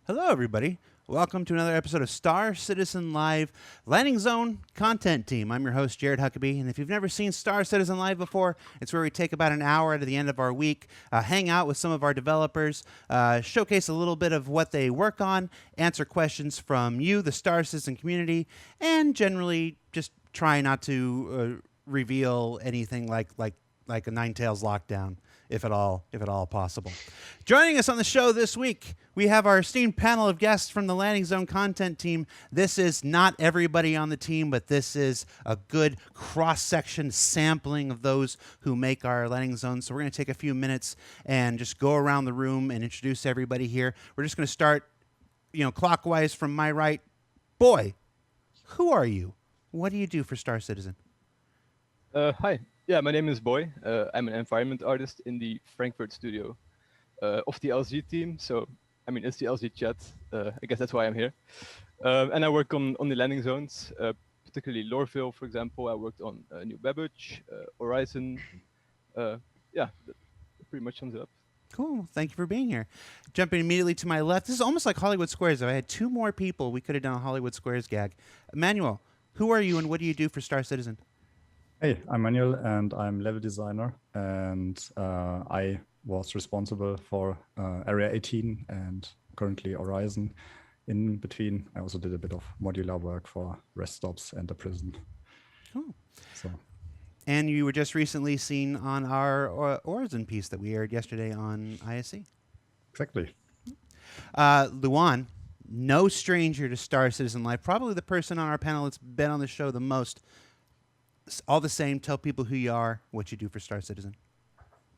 Hello, everybody. Welcome to another episode of Star Citizen Live Landing Zone Content Team. I'm your host, Jared Huckabee, and if you've never seen Star Citizen Live before, it's where we take about an hour at the end of our week, hang out with some of our developers, showcase a little bit of what they work on, answer questions from you, the Star Citizen community, and generally just try not to reveal anything like a Nine Tails lockdown, if at all possible. Joining us on the show this week, we have our esteemed panel of guests from the Landing Zone content team. This is not everybody on the team, but this is a good cross-section sampling of those who make our landing zone. So we're going to take a few minutes and just go around the room and introduce everybody here. We're just going to start, clockwise from my right. Boy, who are you? What do you do for Star Citizen? Hi. Yeah, my name is Boy. I'm an environment artist in the Frankfurt studio of the LZ team. So, it's the LZ chat. I guess that's why I'm here. And I work on the landing zones, particularly Lauraville, for example. I worked on New Babbage, Horizon. That pretty much sums it up. Cool. Thank you for being here. Jumping immediately to my left. This is almost like Hollywood Squares. If I had two more people, we could have done a Hollywood Squares gag. Emmanuel, who are you and what do you do for Star Citizen? Hey, I'm Manuel and I'm level designer, and I was responsible for Area 18 and currently Horizon. In between, I also did a bit of modular work for rest stops and the prison. Cool. So. And you were just recently seen on our Horizon piece that we aired yesterday on ISC. Exactly. Luan, no stranger to Star Citizen Live, probably the person on our panel that's been on the show the most. All the same, tell people who you are, what you do for Star Citizen.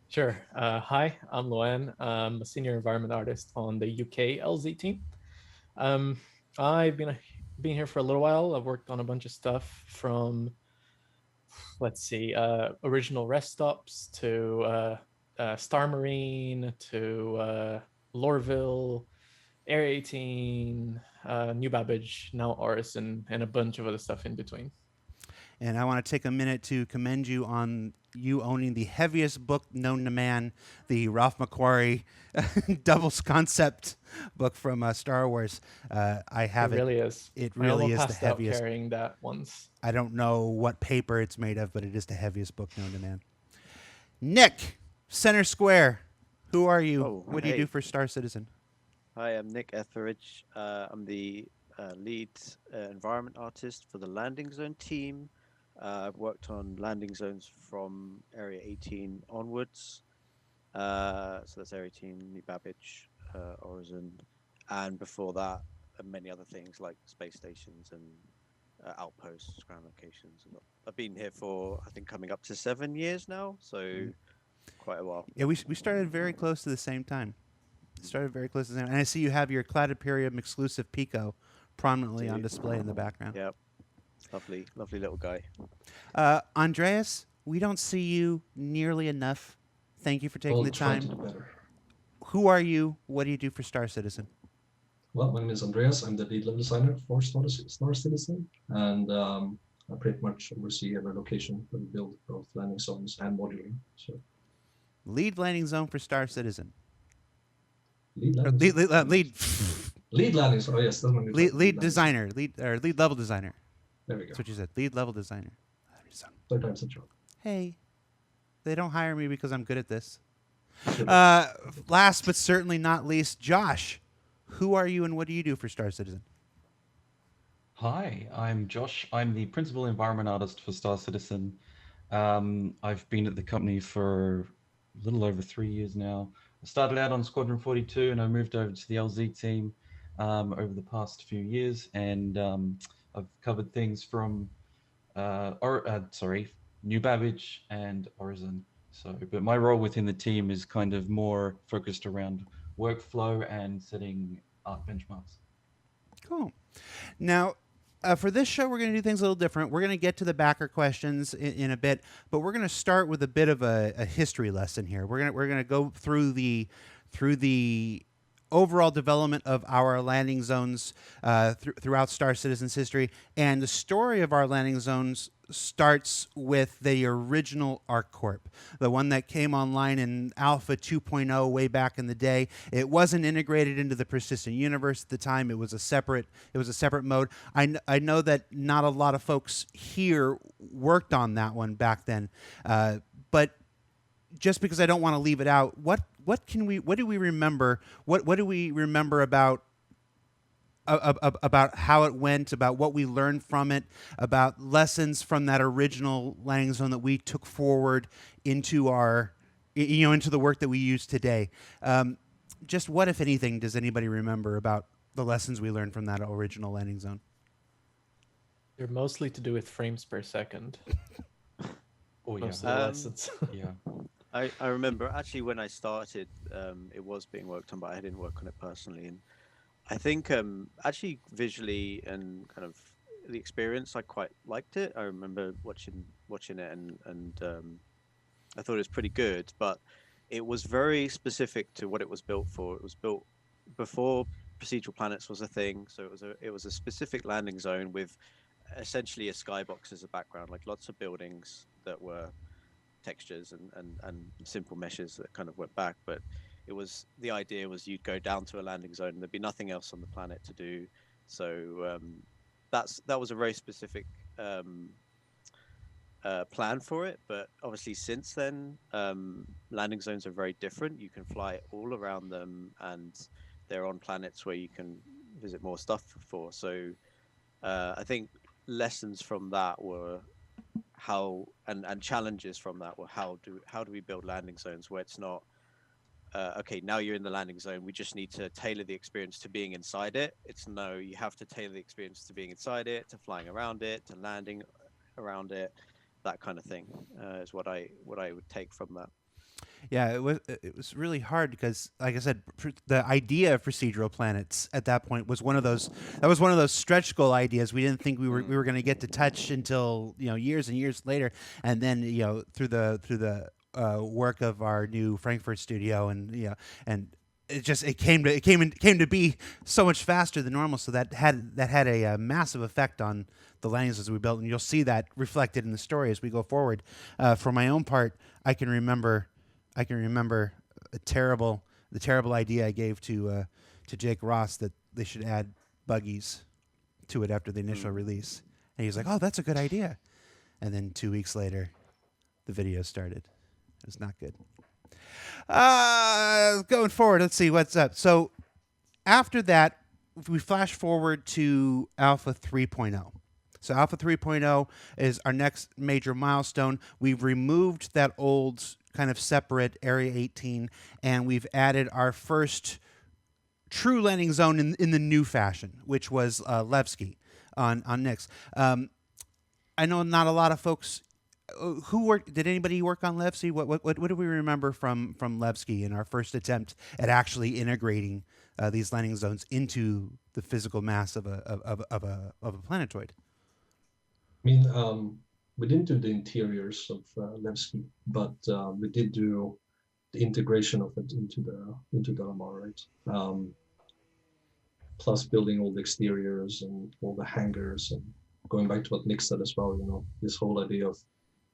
Sure. Hi, I'm Luan. I'm a senior environment artist on the UK LZ team. I've been here for a little while. I've worked on a bunch of stuff from, original rest stops to Star Marine to Lauraville, Area 18, New Babbage, now Horizon, and a bunch of other stuff in between. And I want to take a minute to commend you on you owning the heaviest book known to man, the Ralph McQuarrie doubles concept book from Star Wars. I have it. It really is. It really is the passed out heaviest. carrying that once. I don't know what paper it's made of, but it is the heaviest book known to man. Nick, Center Square. Who are you? What do you do for Star Citizen? Hi, I'm Nick Etheridge. I'm the lead environment artist for the Landing Zone team. I've worked on landing zones from Area 18 onwards. So that's Area 18, New Babbage, Horizon, and before that, many other things like space stations and outposts, ground locations. I've been here for, I think, coming up to 7 years now, so quite a while. Yeah, we started very close to the same time. And I see you have your Cladded Period exclusive Pico prominently on display in the background. Yep. Lovely little guy. Andreas, we don't see you nearly enough. Thank you for taking the time. To do better. Who are you? What do you do for Star Citizen? Well, my name is Andreas. I'm the lead level designer for Star Citizen, and I pretty much oversee every location that we build, both landing zones and moduling. So, lead landing zone for Star Citizen. lead landing zone. Oh yes, that's my new lead designer. Lead level designer. There we go. That's what you said. Lead level designer. Third time's the charm. Hey, they don't hire me because I'm good at this. Sure. Last but certainly not least, Josh. Who are you and what do you do for Star Citizen? Hi, I'm Josh. I'm the principal environment artist for Star Citizen. I've been at the company for a little over 3 years now. I started out on Squadron 42 and I moved over to the LZ team over the past few years, and I've covered things from New Babbage and Horizon. But my role within the team is kind of more focused around workflow and setting art benchmarks. Cool. Now, for this show, we're going to do things a little different. We're going to get to the backer questions in a bit, but we're going to start with a bit of a history lesson here. We're going to go through the overall development of our landing zones throughout Star Citizen's history. And the story of our landing zones starts with the original ArcCorp, the one that came online in Alpha 2.0 way back in the day. It wasn't integrated into the persistent universe at the time. It was a separate mode. I know that not a lot of folks here worked on that one back then, but just because I don't want to leave it out, what do we remember? What do we remember about how it went, about what we learned from it, about lessons from that original landing zone that we took forward into our, into the work that we use today? Just what, if anything, does anybody remember about the lessons we learned from that original landing zone? They're mostly to do with frames per second. Oh yeah. Most of the lessons. Yeah. I remember actually when I started, it was being worked on, but I didn't work on it personally. And I think actually visually and kind of the experience, I quite liked it. I remember watching it, and I thought it was pretty good. But it was very specific to what it was built for. It was built before procedural planets was a thing, so it was a specific landing zone with essentially a skybox as a background, like lots of buildings that were textures and simple meshes that kind of went back. But the idea was you'd go down to a landing zone and there'd be nothing else on the planet to do. So that was a very specific plan for it. But obviously since then, landing zones are very different. You can fly all around them, and they're on planets where you can visit more stuff for. So I think lessons from that were how, and challenges from that were how do we build landing zones where it's not okay, now you're in the landing zone, we just need to tailor the experience to being inside it. It's no, you have to tailor the experience to being inside it, to flying around it, to landing around it. That kind of thing is what I would take from that. Yeah, it was really hard because, like I said, the idea of procedural planets at that point was one of those stretch goal ideas we didn't think we were going to get to touch until years and years later, and then through the work of our new Frankfurt studio, and it came to be so much faster than normal. So that had a massive effect on the landing zones we built, and you'll see that reflected in the story as we go forward. For my own part, I can remember the terrible idea I gave to Jake Ross that they should add buggies to it after the initial release, and he was like, "Oh, that's a good idea," and then 2 weeks later, the video started. It was not good. Going forward, let's see what's up. So after that, we flash forward to Alpha 3.0. So Alpha 3.0 is our next major milestone. We've removed that old kind of separate Area 18, and we've added our first true landing zone in the new fashion, which was Levski on Nyx. I know not a lot of folks who worked. Did anybody work on Levski? What do we remember from Levski in our first attempt at actually integrating these landing zones into the physical mass of a planetoid? I mean, we didn't do the interiors of Levski, but we did do the integration of it into the armor, right? Plus building all the exteriors and all the hangars, and going back to what Nick said as well, this whole idea of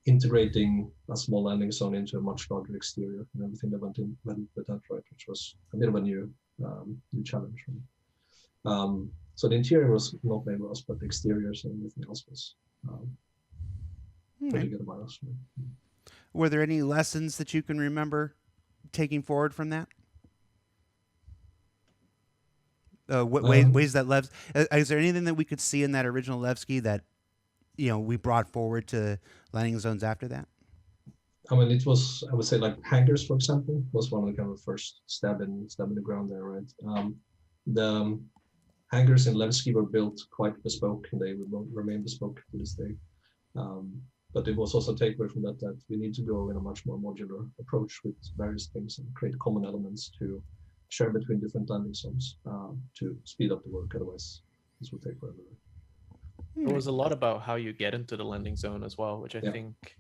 integrating a small landing zone into a much larger exterior and everything that went with that, right? Which was a bit of a new challenge, right? So the interior was not made by us, but the exteriors and everything else was pretty good about us. Right? Were there any lessons that you can remember taking forward from that? Ways that Levs? Is there anything that we could see in that original Levski that we brought forward to landing zones after that? I mean, it was, I would say, like hangars, for example, was one of the kind of first stab in the ground there, right? The hangars in Levski were built quite bespoke, and they remain bespoke to this day. But it was also a takeaway from that we need to go in a much more modular approach with various things and create common elements to share between different landing zones to speed up the work. Otherwise, this will take forever. There was a lot about how you get into the landing zone as well, which I think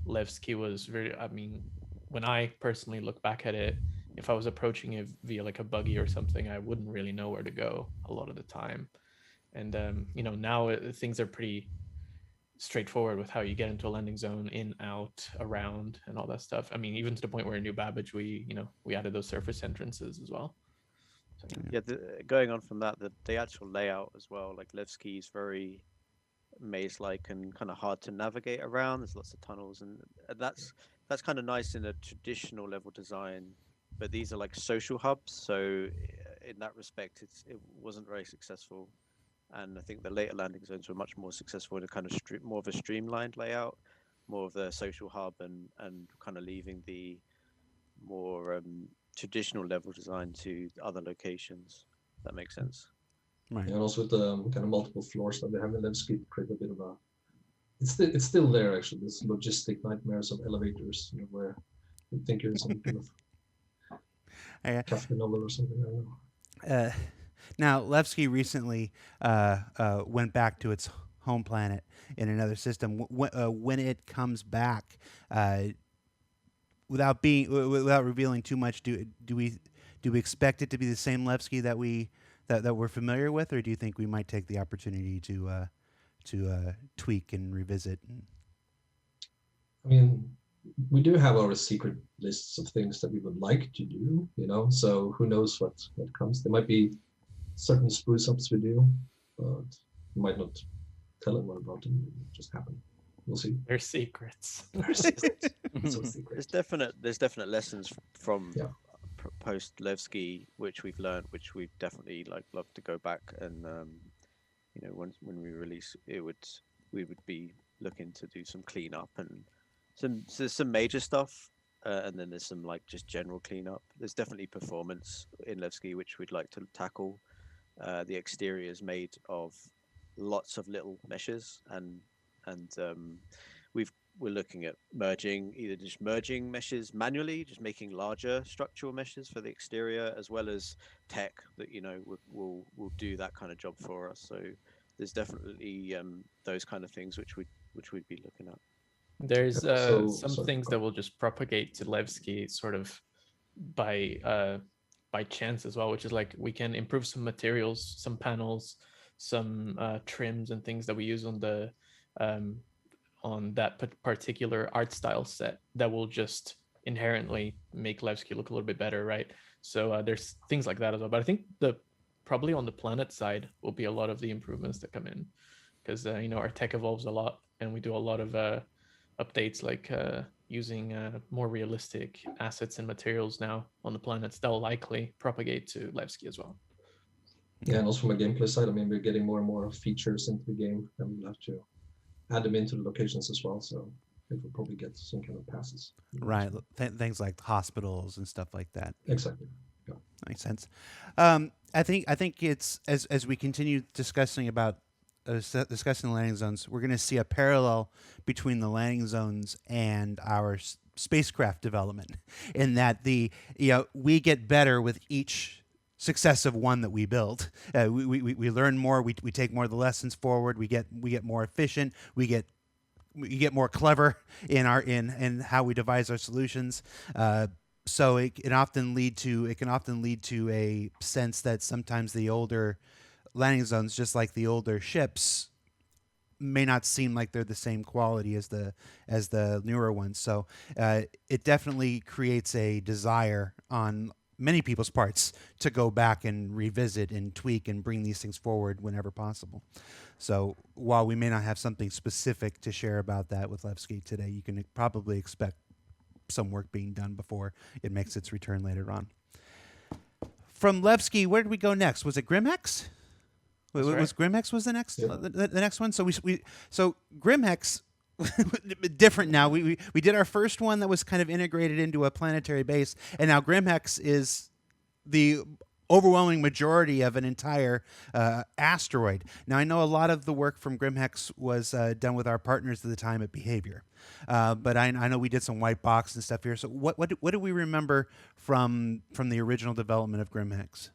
Levski was very, I mean, when I personally look back at it, if I was approaching it via like a buggy or something, I wouldn't really know where to go a lot of the time. And now things are pretty straightforward with how you get into a landing zone, in, out, around, and all that stuff. I mean, even to the point where in New Babbage, we added those surface entrances as well. So, Yeah, going on from that, the actual layout as well, like Levski is very maze-like and kind of hard to navigate around. There's lots of tunnels, and that's kind of nice in a traditional level design. But these are like social hubs, so in that respect, it wasn't very successful. And I think the later landing zones were much more successful in a kind of more of a streamlined layout, more of the social hub, and kind of leaving the more traditional level design to other locations. If that makes sense. Right. And also with the kind of multiple floors that they have in Levski, create a bit of a. It's still there actually. This logistic nightmares of elevators, where you think you're in some kind of Kafka novel or something. I don't know. Now, Levski recently went back to its home planet in another system. When it comes back, without revealing too much, do we expect it to be the same Levski that we're familiar with, or do you think we might take the opportunity to tweak and revisit? I mean, we do have our secret lists of things that we would like to do, so who knows what comes. There might be certain spruce ups we do, but we might not tell anyone about them. It will just happen. We'll see. they're secrets. They're secrets. So secret. There's definite lessons from post Levski which we've learned, which we'd definitely love to go back and when we release it, we would be looking to do some cleanup and some major stuff, and then there's some just general cleanup. There's definitely performance in Levski which we'd like to tackle. The exterior is made of lots of little meshes, and we're looking at merging meshes manually, just making larger structural meshes for the exterior, as well as tech that will do that kind of job for us. So there's definitely those kind of things which we'd be looking at. There's some things that will just propagate to Levski sort of by chance as well, which is we can improve some materials, some panels, some trims and things that we use on that particular art style set that will just inherently make Levski look a little bit better, right? So there's things like that as well. But I think probably on the planet side will be a lot of the improvements that come in, because our tech evolves a lot, and we do a lot of updates using more realistic assets and materials now on the planets that will likely propagate to Levski as well. Yeah, and also from a gameplay side, I mean, we're getting more and more features into the game, and we'll have to add them into the locations as well. So it will probably get some kind of passes. Right, things like hospitals and stuff like that. Exactly. Yeah. Makes sense. I think it's as we continue discussing the landing zones, we're going to see a parallel between the landing zones and our spacecraft development, in that we get better with each successive one that we build. We learn more. We take more of the lessons forward. We get more efficient. We get more clever in how we devise our solutions. So it can often lead to a sense that sometimes the older landing zones, just like the older ships, may not seem like they're the same quality as the newer ones. So it definitely creates a desire on many people's parts to go back and revisit and tweak and bring these things forward whenever possible. So while we may not have something specific to share about that with Levski today, you can probably expect some work being done before it makes its return later on. From Levski, where did we go next? Was it Grim Hex? Was Grim Hex was the next the next one? So so Grim Hex, different now. We did our first one that was kind of integrated into a planetary base, and now Grim Hex is the overwhelming majority of an entire asteroid. Now, I know a lot of the work from Grim Hex was done with our partners at the time at Behavior, but I know we did some white box and stuff here. So what do we remember from the original development of Grim Hex?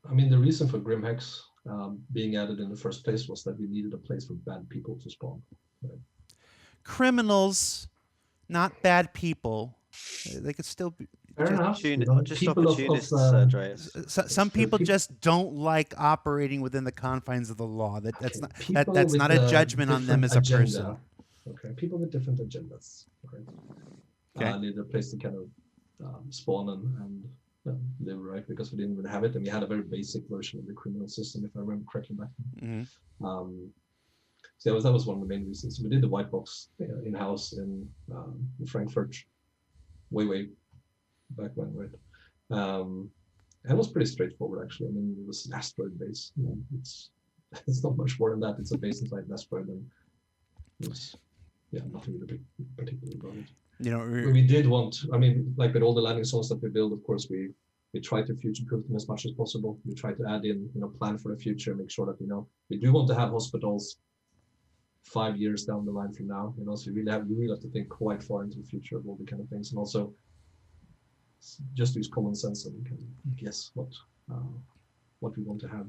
I mean, the reason for Grim Hex being added in the first place was that we needed a place for bad people to spawn. Right? Criminals, not bad people. They could still be. Fair enough. Just People opportunists, of Andreas. Some true. people just don't like operating within the confines of the law. That's not people that's with not a judgment on them different as a agenda. person. Okay, people with different agendas. Okay. Need a place to kind of spawn and live, right? Because we didn't really have it, and we had a very basic version of the criminal system, if I remember correctly back then. So that was one of the main reasons. We did the white box in-house in Frankfurt way back when, right? And it was pretty straightforward, actually. I mean, it was an asteroid base. It's not much more than that. It's a base inside an asteroid, and it's nothing really particular about it. We did want, I mean, like with all the landing zones that we build, of course, we try to future-proof them as much as possible. We try to add in, plan for the future, make sure that, we do want to have hospitals 5 years down the line from now, so you really have to think quite far into the future of all the kind of things, and also just use common sense and you can guess what we want to have.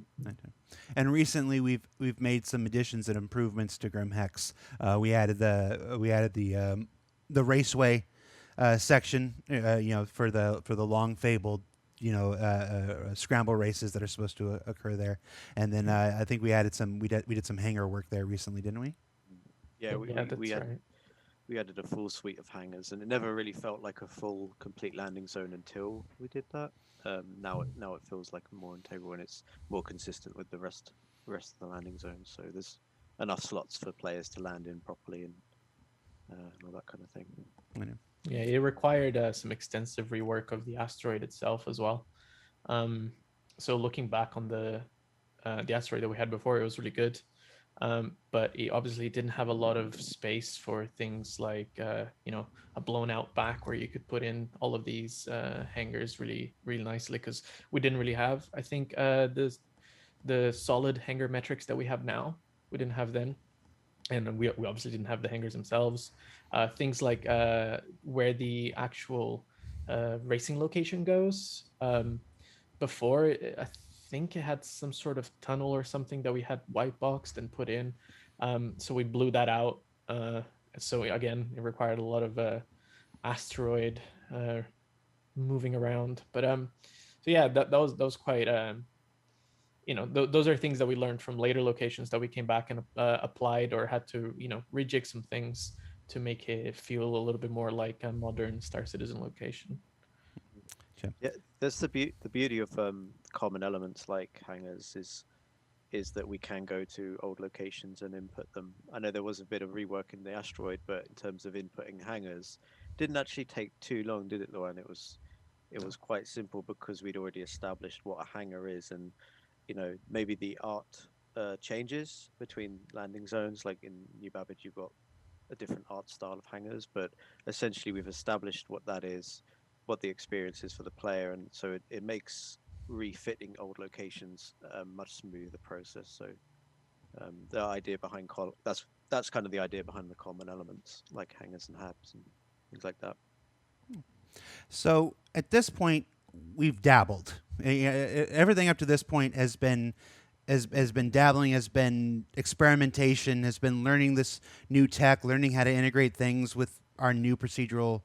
And recently we've made some additions and improvements to Grim Hex. We added the raceway section, for the long fabled scramble races that are supposed to occur there. And then I think we added we did some hangar work there recently, didn't we? Yeah, we added a full suite of hangars, and it never really felt like a full, complete landing zone until we did that. Now it feels like more integral, and it's more consistent with the rest of the landing zone. So there's enough slots for players to land in properly and all that kind of thing. Yeah, it required some extensive rework of the asteroid itself as well. So looking back on the asteroid that we had before, it was really good. But it obviously didn't have a lot of space for things like, a blown out back where you could put in all of these hangars really, really nicely, because we didn't really have, I think, the solid hangar metrics that we have now. We didn't have then. And we obviously didn't have the hangars themselves. Things like where the actual racing location goes. Before, I think it had some sort of tunnel or something that we had white boxed and put in. So we blew that out. So again, it required a lot of asteroid moving around. But so yeah, that was quite. Those are things that we learned from later locations that we came back and applied, or had to rejig some things to make it feel a little bit more like a modern Star Citizen location. Yeah, that's the beauty of common elements like hangars is that we can go to old locations and input them. I know there was a bit of rework in the asteroid, but in terms of inputting hangars, didn't actually take too long, did it, Lauren? It was quite simple because we'd already established what a hangar is, and maybe the art changes between landing zones. Like in New Babbage, you've got a different art style of hangars, but essentially we've established what that is, what the experience is for the player, and so it makes refitting old locations a much smoother process. So the idea behind that's kind of the idea behind the common elements like hangars and habs and things like that. So at this point, we've dabbled. Everything up to this point has been dabbling, has been experimentation, has been learning this new tech, learning how to integrate things with our new procedural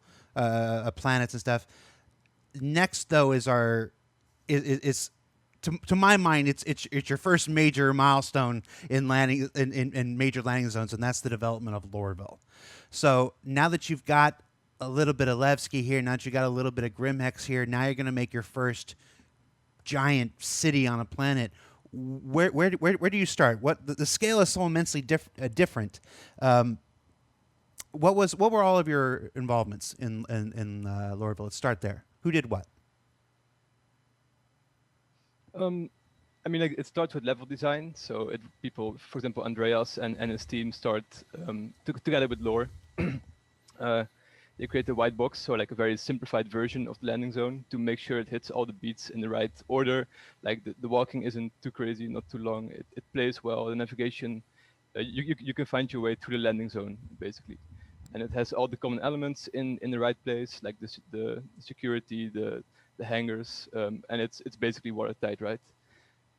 planets and stuff. Next, though, is to my mind, it's your first major milestone in landing in major landing zones, and that's the development of Lauraville. So now that you've got a little bit of Levski here, now that you got a little bit of Grim Hex here, now you're going to make your first giant city on a planet. Where do you start? What the scale is so immensely different. What were all of your involvements in Lauraville? Let's start there. Who did what? It starts with level design. So people, for example, Andreas and his team start together with Lore. They create a white box, so like a very simplified version of the landing zone to make sure it hits all the beats in the right order. Like the walking isn't too crazy, not too long. It plays well. The navigation, you can find your way through the landing zone basically, and it has all the common elements in the right place, like the security, the hangars, and it's basically watertight, right?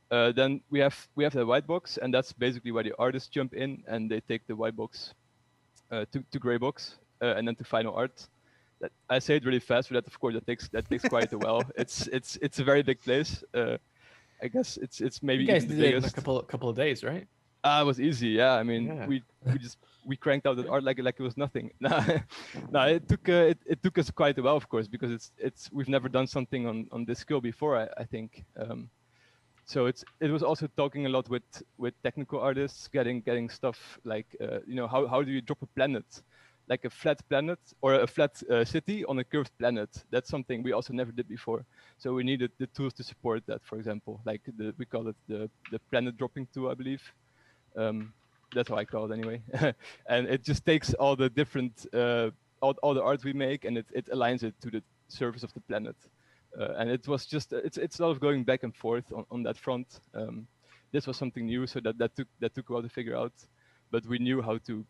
Then we have the white box, and that's basically where the artists jump in and they take the white box to gray box. And then to final art. I say it really fast, but that of course that takes quite a while. It's a very big place. I guess it's maybe You guys even the did it in a biggest. couple of days, right? It was easy. Yeah, I mean, Yeah. we cranked out that art like it was nothing. No, it took us quite a while, of course, because we've never done something on this scale before. I think. So it was also talking a lot with technical artists, getting stuff like how do you drop a planet, like a flat planet or a flat city on a curved planet. That's something we also never did before. So we needed the tools to support that. For example, like we call it the planet dropping tool, I believe. That's how I call it anyway. And it just takes all the different all the art we make and it aligns it to the surface of the planet. And it was just it's a lot of going back and forth on that front. This was something new, so that took a while to figure out, but we knew how to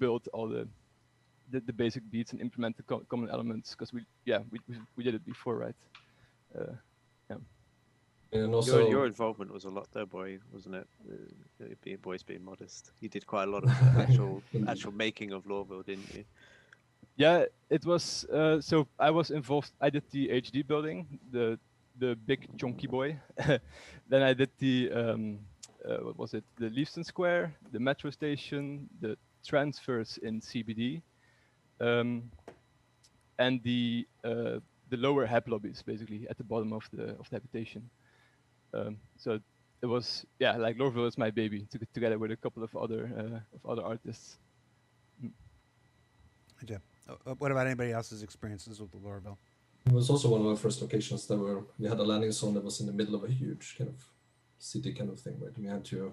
build all the basic beats and implement the common elements because we did it before, right? Yeah. And also, Your involvement was a lot there, boy, wasn't it? Boy's being modest. You did quite a lot of actual making of Lauraville, didn't you? Yeah, it was. So I was involved. I did the HD building, the big chunky boy. Then I did the what was it? The Leavesden Square, the metro station, the transfers in CBD, and the lower hab lobbies, basically at the bottom of the habitation. So it was like Lauraville is my baby, together with a couple of other artists. Yeah. What about anybody else's experiences with Lauraville? it was also one of our first locations that we had a landing zone that was in the middle of a huge kind of city kind of thing, right? We had to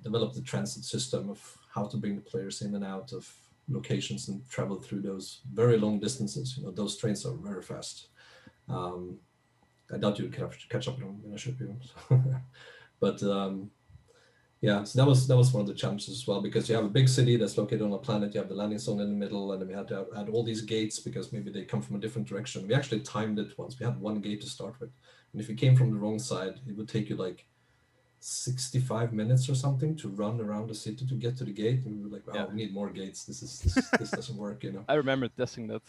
develop the transit system of how to bring the players in and out of locations and travel through those very long distances. Those trains are very fast. I doubt you can catch up in a ship, but yeah, so that was one of the challenges as well, because you have a big city that's located on a planet, you have the landing zone in the middle, and then we had to add all these gates because maybe they come from a different direction. We actually timed it once. We had one gate to start with, and if you came from the wrong side, it would take you like 65 minutes or something to run around the city to get to the gate, and we were like, wow, we need more gates. This doesn't work, I remember testing that.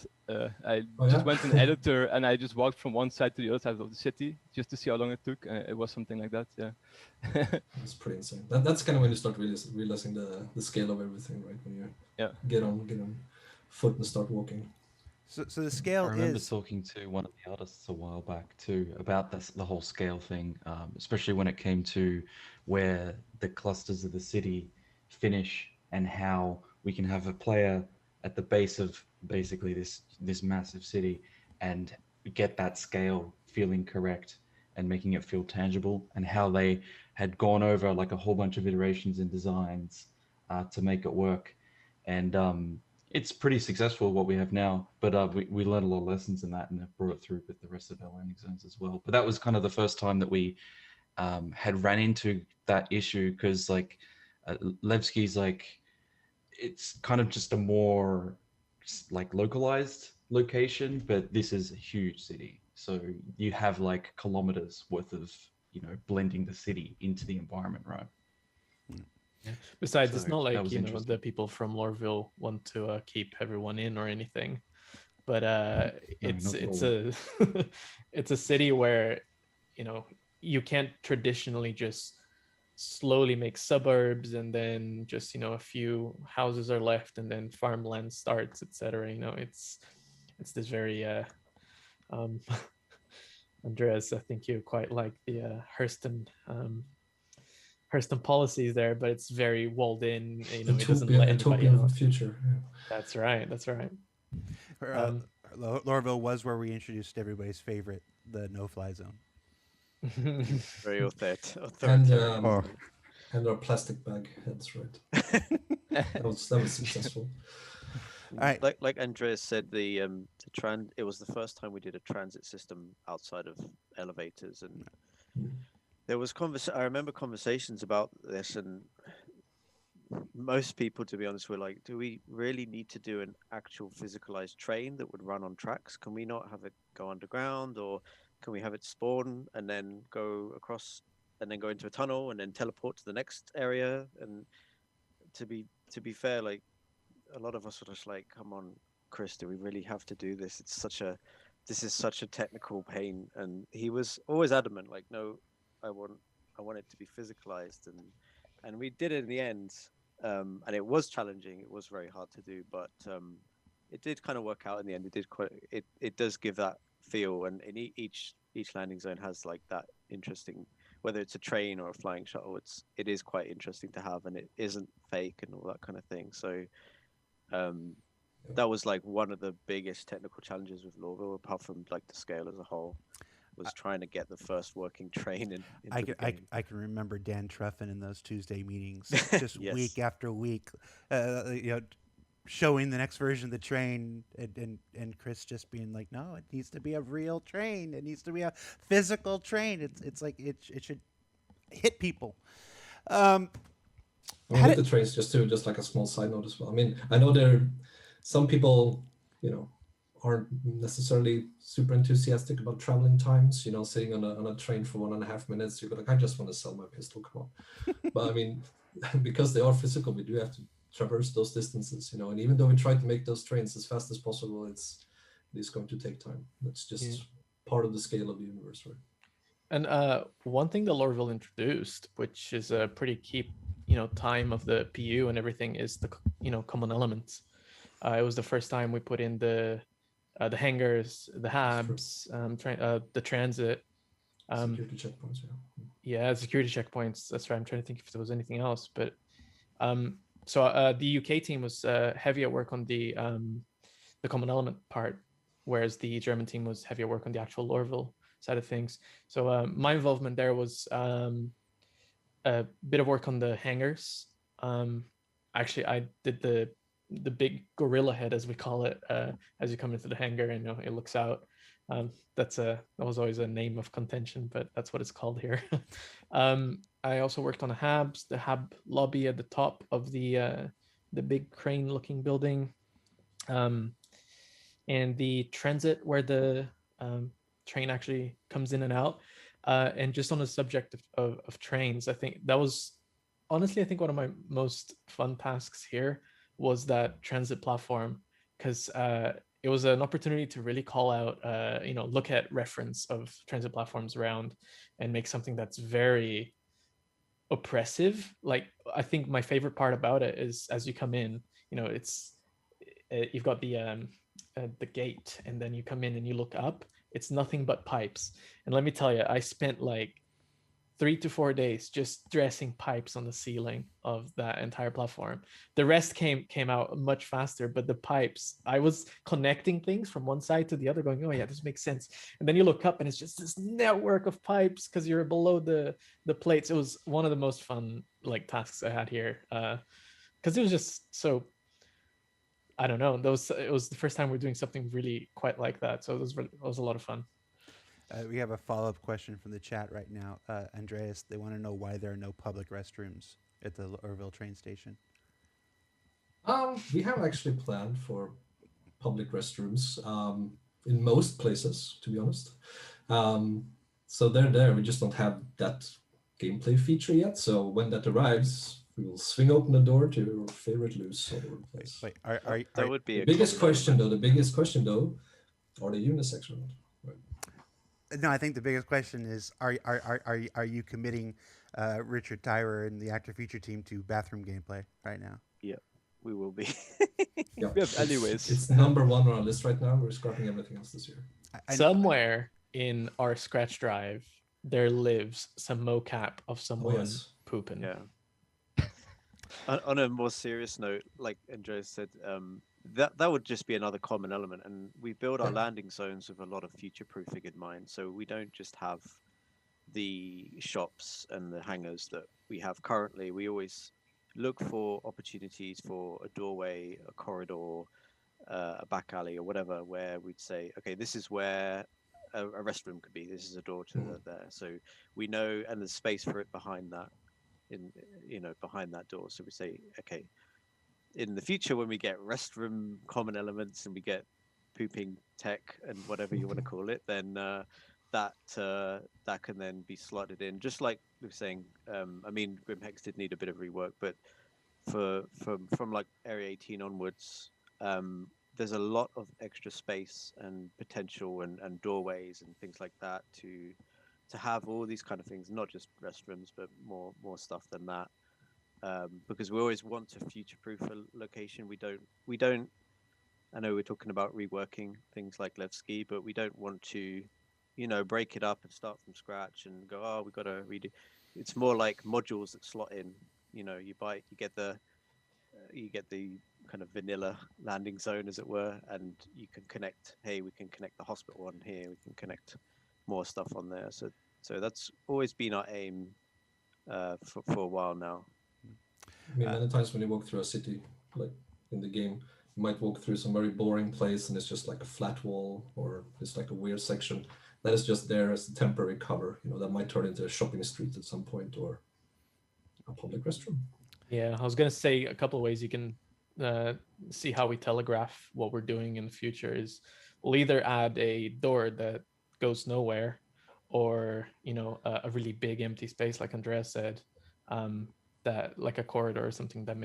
I yeah? went in editor and I just walked from one side to the other side of the city just to see how long it took. It was something like that. Yeah. It's pretty insane. That's kind of when you start realizing the scale of everything, right? When you get on foot and start walking. So the scale I remember is talking to one of the artists a while back too about the whole scale thing, especially when it came to where the clusters of the city finish and how we can have a player at the base of basically this massive city and get that scale feeling correct and making it feel tangible, and how they had gone over like a whole bunch of iterations and designs to make it work. And it's pretty successful what we have now, but we learned a lot of lessons in that and have brought it through with the rest of our landing zones as well. But that was kind of the first time that we had ran into that issue, because like Levski's like, it's kind of just a more like localized location, but this is a huge city, so you have like kilometers worth of blending the city into the environment, right? Yeah. Besides, it's So not that like was the people from Lauraville want to keep everyone in or anything, but it's not at it's all. a it's a city where you can't traditionally just slowly make suburbs and then just a few houses are left and then farmland starts, etc. It's this very Andreas, I think you quite like the Hurston policies there, but it's very walled in. It doesn't let anybody Utopia out. of the future. Yeah. That's right. Lauraville was where we introduced everybody's favorite, the no-fly zone. Very And our plastic bag heads, right? that was successful. All right. Like Andreas said, it was the first time we did a transit system outside of elevators, and there was I remember conversations about this, and most people, to be honest, were like, do we really need to do an actual physicalized train that would run on tracks? Can we not have it go underground, or can we have it spawn and then go across and then go into a tunnel and then teleport to the next area? And to be fair, like, a lot of us were just like, come on, Chris, do we really have to do this? This is such a technical pain. And he was always adamant, like, no, I want it to be physicalized, and we did it in the end. And it was challenging. It was very hard to do, but it did kind of work out in the end. It does give that feel, and each landing zone has like that interesting, whether it's a train or a flying shuttle, it is quite interesting to have, and it isn't fake and all that kind of thing. So that was like one of the biggest technical challenges with Lauraville, apart from like the scale as a whole, was trying to get the first working train in. I can remember Dan Truffin in those Tuesday meetings, just Yes. week after week, showing the next version of the train, and Chris just being like, no, it needs to be a real train. It needs to be a physical train. It's like it should hit people. With the trains, just like a small side note as well. I mean, I know some people, aren't necessarily super enthusiastic about traveling times. Sitting on a train for 1.5 minutes, you're like, I just want to sell my pistol. Come on. But I mean, because they are physical, we do have to traverse those distances. And even though we try to make those trains as fast as possible, it is going to take time. That's just part of the scale of the universe, right? And one thing that Lauraville introduced, which is a pretty key, time of the PU and everything, is the common elements. It was the first time we put in the hangars, the habs, the transit, security checkpoints. Yeah, security checkpoints. That's right. I'm trying to think if there was anything else, but so the UK team was heavy at work on the common element part, whereas the German team was heavy at work on the actual Lauraville side of things. So my involvement there was a bit of work on the hangars. Actually, I did the big gorilla head, as we call it, as you come into the hangar and it looks out. That was always a name of contention, but that's what it's called here. I also worked on the hab lobby at the top of the big crane-looking building, and the transit where the train actually comes in and out. And just on the subject of trains, I think that was honestly, I think one of my most fun tasks here was that transit platform, because it was an opportunity to really call out, look at reference of transit platforms around and make something that's very oppressive. Like, I think my favorite part about it is as you come in, you've got the gate, and then you come in and you look up, it's nothing but pipes. And let me tell you, I spent like 3 to 4 days just dressing pipes on the ceiling of that entire platform. The rest came out much faster, but the pipes, I was connecting things from one side to the other, going, oh yeah, this makes sense. And then you look up and it's just this network of pipes because you're below the plates. It was one of the most fun tasks I had here, because it was just so, I don't know, it was the first time we're doing something really quite like that. So it was a lot of fun. We have a follow-up question from the chat right now. Andreas, they want to know why there are no public restrooms at the Orville train station. We have actually planned for public restrooms in most places, to be honest. So they're there. We just don't have that gameplay feature yet. So when that arrives, we will swing open the door to your favorite loose all over the place. Wait, that would be the biggest question though, are they unisex or not? No, I think the biggest question is: Are you committing Richard Tyrer and the Actor Feature team to bathroom gameplay right now? Yeah, we will be. Yeah, We have alleyways. It's number one on our list right now. We're scrapping everything else this year. Somewhere in our scratch drive, there lives some mocap of someone pooping. Yeah. On a more serious note, like Andreas said, that would just be another common element, and we build our landing zones with a lot of future-proofing in mind. So we don't just have the shops and the hangars that we have currently. We always look for opportunities for a doorway, a corridor, a back alley, or whatever, where we'd say, okay, this is where a restroom could be. This is a door to there. So we know, and there's space for it behind that, behind that door. So we say, okay, in the future, when we get restroom common elements and we get pooping tech and whatever you want to call it, then that can then be slotted in. Just like we were saying, Grim Hex did need a bit of rework, but from like Area 18 onwards, there's a lot of extra space and potential and doorways and things like that to have all these kind of things, not just restrooms, but more stuff than that. Because we always want to future-proof a location. We don't. I know we're talking about reworking things like Levski, but we don't want to, break it up and start from scratch and go, oh, we got to redo. It's more like modules that slot in. You get the kind of vanilla landing zone, as it were, and you can connect. Hey, we can connect the hospital on here. We can connect more stuff on there. So that's always been our aim for a while now. I mean, many times when you walk through a city, like in the game, you might walk through some very boring place and it's just like a flat wall or it's like a weird section that is just there as a temporary cover. That might turn into a shopping street at some point or a public restroom. Yeah, I was gonna say a couple of ways you can see how we telegraph what we're doing in the future is we'll either add a door that goes nowhere, or a really big empty space like Andrea said, that like a corridor or something that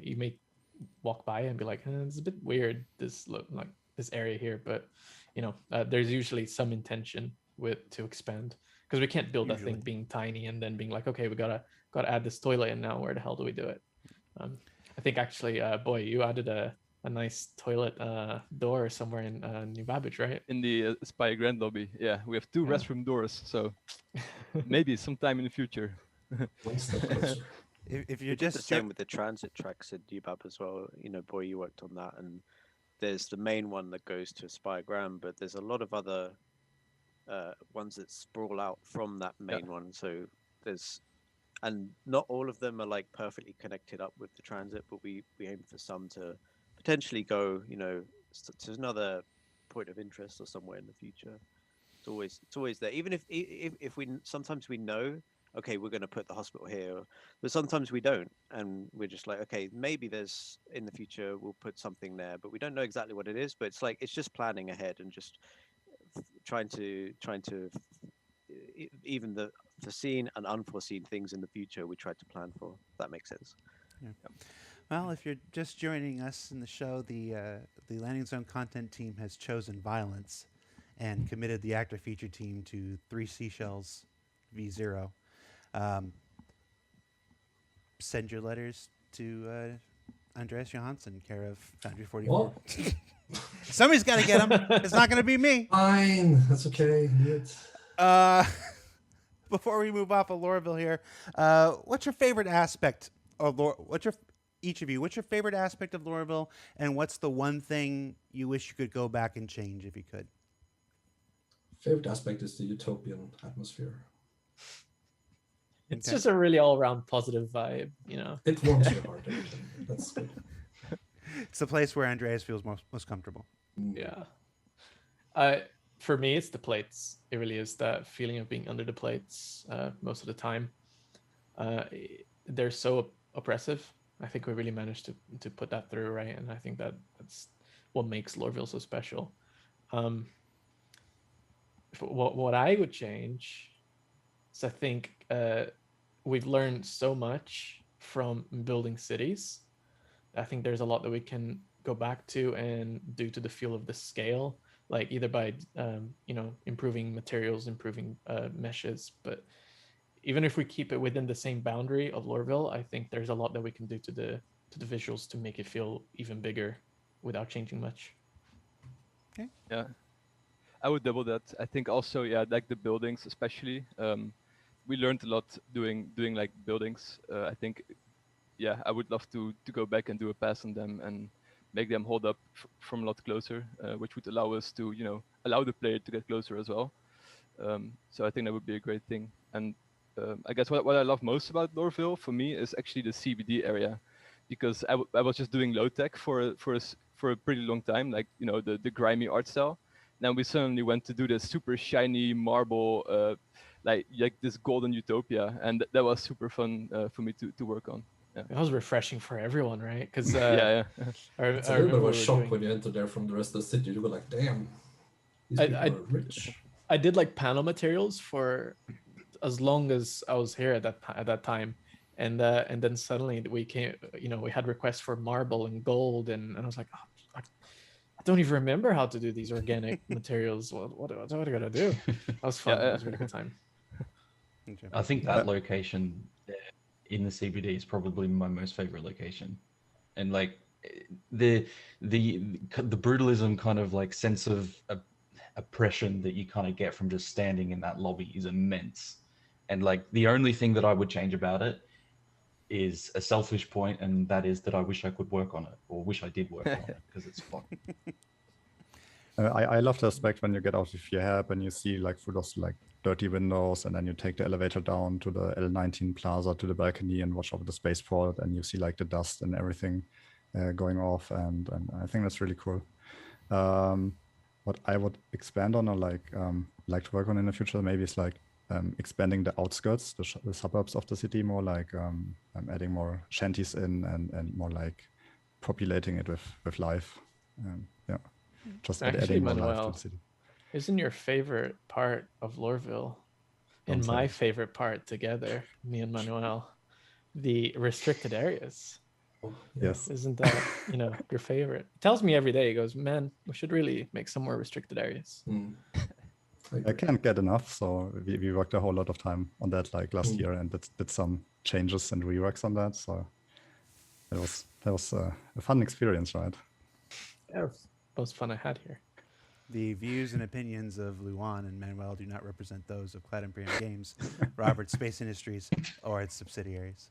you may walk by and be like, it's a bit weird, this look like this area here, but there's usually some intention to expand, because we can't build that thing being tiny and then being like, okay, we gotta add this toilet in now, where the hell do we do it? I think actually, Boy, you added a nice toilet door somewhere in New Babbage, right? In the Spy Grand Lobby, yeah, we have 2 restroom doors, so maybe sometime in the future. One step closer. If you're just just the same with the transit tracks at UBAB as well. Boy, you worked on that, and there's the main one that goes to Spy Grand, but there's a lot of other ones that sprawl out from that main one. So and not all of them are like perfectly connected up with the transit, but we aim for some to potentially go, to another point of interest or somewhere in the future. It's always there. Even if we sometimes we know, okay, we're going to put the hospital here, but sometimes we don't, and we're just like, okay, maybe there's in the future we'll put something there, but we don't know exactly what it is. But it's just planning ahead and just trying to even the foreseen and unforeseen things in the future we try to plan for. If that makes sense. Yeah. Well, if you're just joining us in the show, the Landing Zone content team has chosen violence and committed the actor feature team to 3 seashells v0. Send your letters to Andreas Johansson, care of Foundry 44. Somebody's got to get them. It's not going to be me. Fine, that's okay. Do it. Before we move off of Lauraville here, what's your favorite aspect of what's your favorite aspect of Lauraville, and what's the one thing you wish you could go back and change if you could? Favorite aspect is the utopian atmosphere. It's just a really all-around positive vibe, It warms your heart. That's good. It's the place where Andreas feels most comfortable. Yeah. For me, it's the plates. It really is that feeling of being under the plates most of the time. They're so oppressive. I think we really managed to put that through, right? And I think that's what makes Lauraville so special. What I would change is I think we've learned so much from building cities. I think there's a lot that we can go back to and do to the feel of the scale, like either by improving materials, improving meshes, but even if we keep it within the same boundary of Lauraville, I think there's a lot that we can do to the visuals to make it feel even bigger without changing much. Okay. Yeah, I would double that. I think also, like the buildings, especially. We learned a lot doing like buildings. I think, I would love to go back and do a pass on them and make them hold up from a lot closer, which would allow us to, allow the player to get closer as well. So I think that would be a great thing. And I guess what I love most about Lauraville for me is actually the CBD area, because I was just doing low tech for a pretty long time, like the grimy art style. Now we suddenly went to do this super shiny marble, like this golden utopia, and that was super fun for me to work on. Yeah. It was refreshing for everyone, right? Because It's a little bit of a shock when you enter there from the rest of the city. You go like, damn, these people are rich. I did like panel materials for as long as I was here at that time, and then suddenly we came, we had requests for marble and gold, and I was like, don't even remember how to do these organic materials. What I gotta do? That was fun. That was a really good time. Okay. I think that location in the CBD is probably my most favorite location, and like the brutalism kind of like sense of oppression that you kind of get from just standing in that lobby is immense. And like the only thing that I would change about it is a selfish point, and that is that I wish I could work on it, or wish I did work on it, because it's fun. I love the aspect when you get out of your hab and you see like through those like dirty windows, and then you take the elevator down to the L19 Plaza to the balcony and watch over the spaceport, and you see like the dust and everything going off, and I think that's really cool. What I would expand on, or like to work on in the future, maybe is like expanding the outskirts, the suburbs of the city, more like adding more shanties in, and more like populating it with life. Yeah. Just Actually, adding more life to Manuel, the city. isn't your favorite part of Lauraville and Don't say my it. favorite part together, me and Manuel, the restricted areas? Yes. Isn't that, your favorite? He tells me every day, he goes, man, we should really make some more restricted areas. I can't get enough, so we worked a whole lot of time on that like last year, and did some changes and reworks on that. So that was a fun experience, right? Yeah, it was the most fun I had here. The views and opinions of Luan and Manuel do not represent those of Clad Imperium Games, Roberts Space Industries, or its subsidiaries.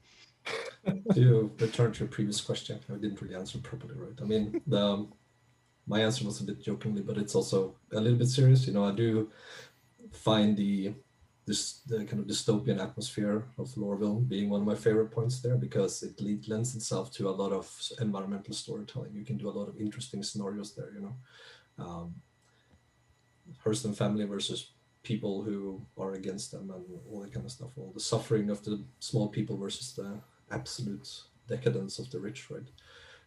To return to your previous question, I didn't really answer properly, right? I mean, my answer was a bit jokingly, but it's also a little bit serious. I do find the kind of dystopian atmosphere of Lauraville being one of my favorite points there, because it lends itself to a lot of environmental storytelling. You can do a lot of interesting scenarios there, Hurston family versus people who are against them, and all that kind of stuff, all the suffering of the small people versus the absolute decadence of the rich, right?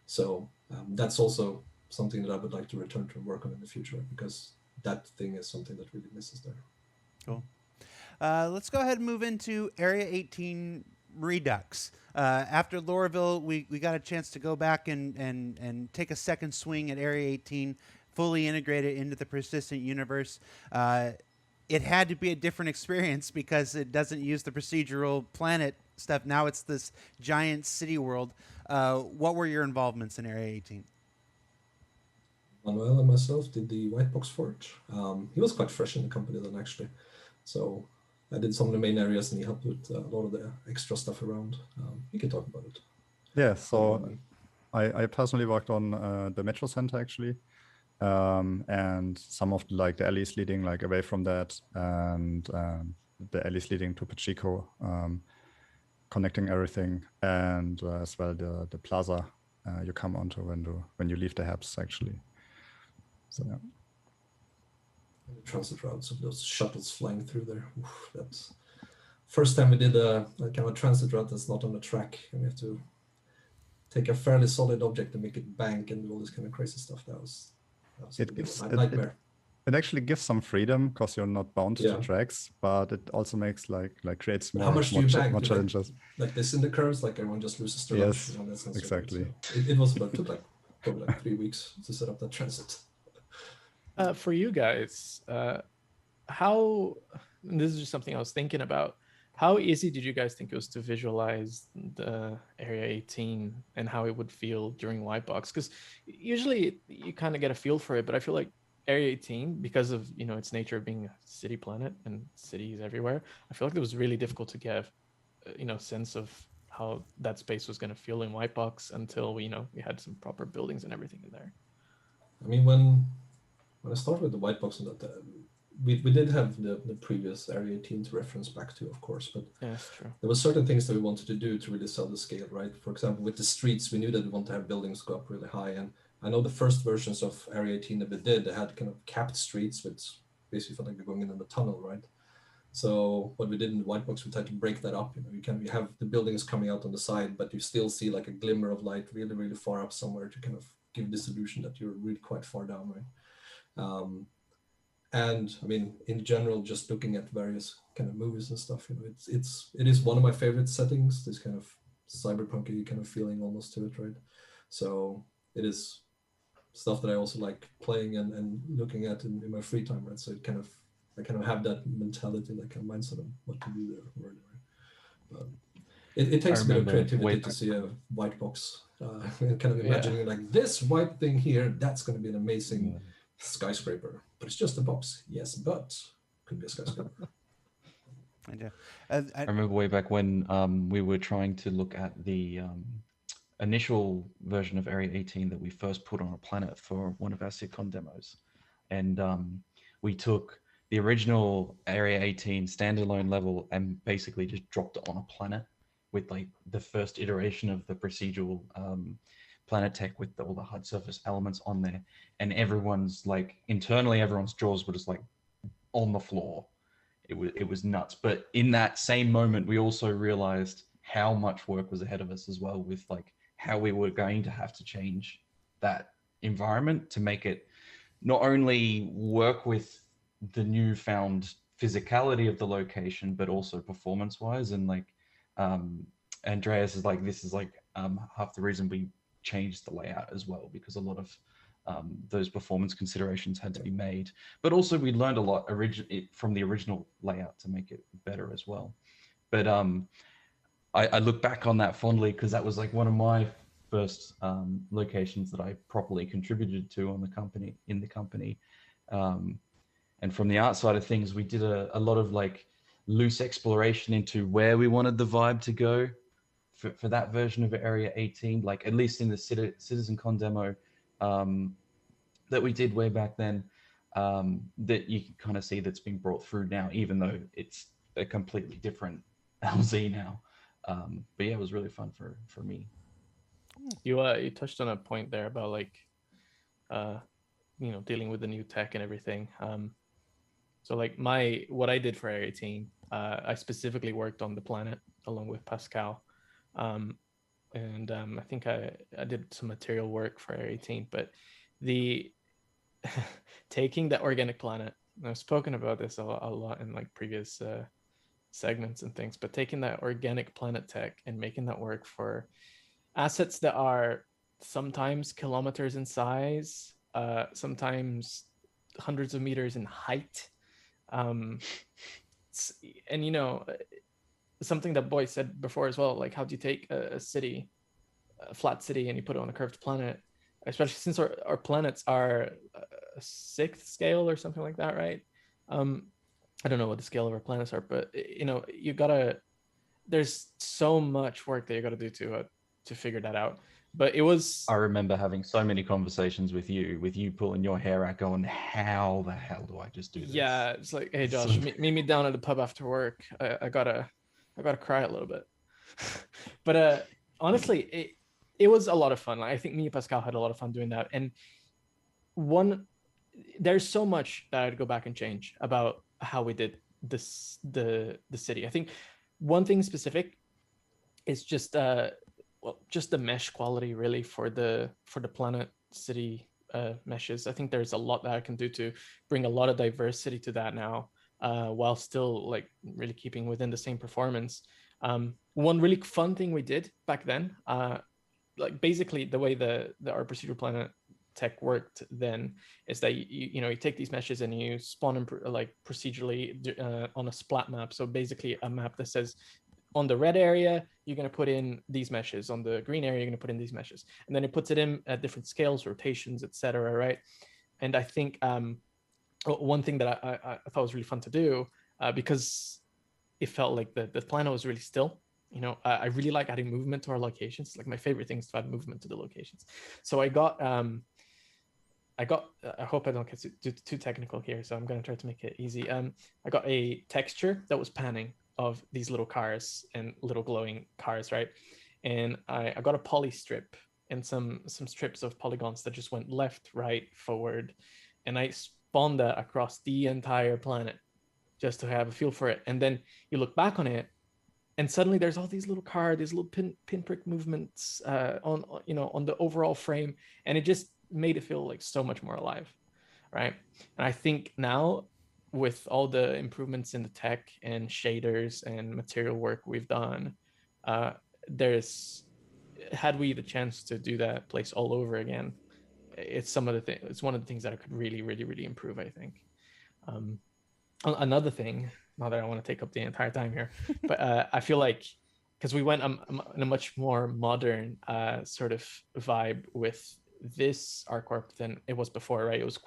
So that's also something that I would like to return to and work on in the future, because that thing is something that really misses there. Cool. Let's go ahead and move into Area 18 Redux. After Lauraville, we got a chance to go back and take a second swing at Area 18, fully integrated into the persistent universe. It had to be a different experience because it doesn't use the procedural planet stuff. Now it's this giant city world. What were your involvements in Area 18? Manuel and myself did the white box for it. He was quite fresh in the company then, actually. So I did some of the main areas, and he helped with a lot of the extra stuff around. We can talk about it. Yeah, so I personally worked on the Metro Center, actually. And some of the alleys leading away from that, and the alleys leading to Pacheco, connecting everything, and as well the plaza you come onto when you leave the hubs, actually. So yeah. And the transit routes of those shuttles flying through there. Oof, that's first time we did a kind of transit route that's not on the track, and we have to take a fairly solid object and make it bank and do all this kind of crazy stuff. That was a nightmare. It actually gives some freedom because you're not bound to Yeah. tracks, but it also makes creates But more, how much do more, you cha- bank? more Like- challenges. Like this in the curves, like everyone just loses their Yes, lunch. That sense, exactly. Right? So it was about took probably 3 weeks to set up that transit. For you guys, how, and this is just something I was thinking about, how easy did you guys think it was to visualize the Area 18 and how it would feel during Whitebox? Because usually you kind of get a feel for it, but I feel like Area 18, because of its nature of being a city planet and cities everywhere, I feel like it was really difficult to get sense of how that space was going to feel in Whitebox until we had some proper buildings and everything in there. I mean, when I started with the white box and that, we did have the previous Area 18 to reference back to, of course, but Yeah, that's true. there were certain things that we wanted to do to really sell the scale, right? For example, with the streets, we knew that we wanted to have buildings go up really high, and I know the first versions of Area 18 that we did, they had kind of capped streets, which basically felt like you're going in a tunnel, right? So what we did in the white box, we tried to break that up. You have the buildings coming out on the side, but you still see like a glimmer of light really, really far up somewhere to kind of give this illusion that you're really quite far down, right? And I mean, in general, just looking at various kind of movies and stuff, it is one of my favorite settings. This kind of cyberpunky kind of feeling almost to it, right? So it is stuff that I also like playing and looking at in my free time, right? So I kind of have that mentality, that kind of mindset of what to do there. But it takes a bit of remember way creativity to back see a white box and kind of Yeah. imagining like this white thing here, that's going to be an amazing Yeah. skyscraper. But it's just a box. Yes, but could be a skyscraper. I remember way back when we were trying to look at the initial version of Area 18 that we first put on a planet for one of our sitcom demos. And we took the original Area 18 standalone level and basically just dropped it on a planet with like the first iteration of the procedural planet tech with all the hard surface elements on there. And everyone's like, internally, everyone's jaws were just like on the floor. It was nuts. But in that same moment, we also realized how much work was ahead of us as well, with like how we were going to have to change that environment to make it not only work with the newfound physicality of the location, but also performance wise. And like Andreas is like, this is like half the reason we changed the layout as well, because a lot of those performance considerations had to be made. But also we learned a lot from the original layout to make it better as well. But I look back on that fondly because that was like one of my first locations that I properly contributed to on the company, in the company. And from the art side of things, we did a lot of like loose exploration into where we wanted the vibe to go for that version of Area 18, like at least in the CitizenCon demo that we did way back then, that you can kind of see that's being brought through now, even though it's a completely different LZ now. But yeah, it was really fun for me. You touched on a point there about like dealing with the new tech and everything. So like what I did for Area 18, I specifically worked on the planet along with Pascal. And I think I did some material work for Area 18, but the taking the organic planet, and I've spoken about this a lot in like previous segments and things, but taking that organic planet tech and making that work for assets that are sometimes kilometers in size, sometimes hundreds of meters in height. And something that Boy said before as well, like how do you take a city, a flat city, and you put it on a curved planet, especially since our planets are a sixth scale or something like that, right? I don't know what the scale of our planets are, but there's so much work that you gotta do to figure that out. But it was, I remember having so many conversations with you pulling your hair out going, how the hell do I just do this? yeah, it's like, hey Josh, meet me down at the pub after work. I gotta cry a little bit. But honestly, it was a lot of fun. Like, I think me and Pascal had a lot of fun doing that. And there's so much that I'd go back and change about how we did this, the city. I think one thing specific is just just the mesh quality really for the planet city meshes. I think there's a lot that I can do to bring a lot of diversity to that now, while still like really keeping within the same performance. One really fun thing we did back then, like basically the way our procedural planet tech worked then is that you take these meshes and you spawn them like procedurally on a splat map. So basically a map that says, on the red area, you're going to put in these meshes. On the green area, you're going to put in these meshes. And then it puts it in at different scales, rotations, etc. Right? And I think one thing that I thought was really fun to do, because it felt like the planet was really still. I really like adding movement to our locations. Like my favorite thing is to add movement to the locations. So I hope I don't get too technical here, so I'm going to try to make it easy. I got a texture that was panning of these little cars and little glowing cars, right? And I got a poly strip and some strips of polygons that just went left, right, forward. And I spawned that across the entire planet just to have a feel for it. And then you look back on it, and suddenly there's all these little these little pinprick movements on the overall frame. And it just made it feel like so much more alive, right? And I think now, with all the improvements in the tech and shaders and material work we've done, had we the chance to do that place all over again, it's some of the thing. It's one of the things that I could really improve, I think. Another thing, not that I want to take up the entire time here, but I feel like because we went in a much more modern sort of vibe with this ArcCorp than it was before, right? It was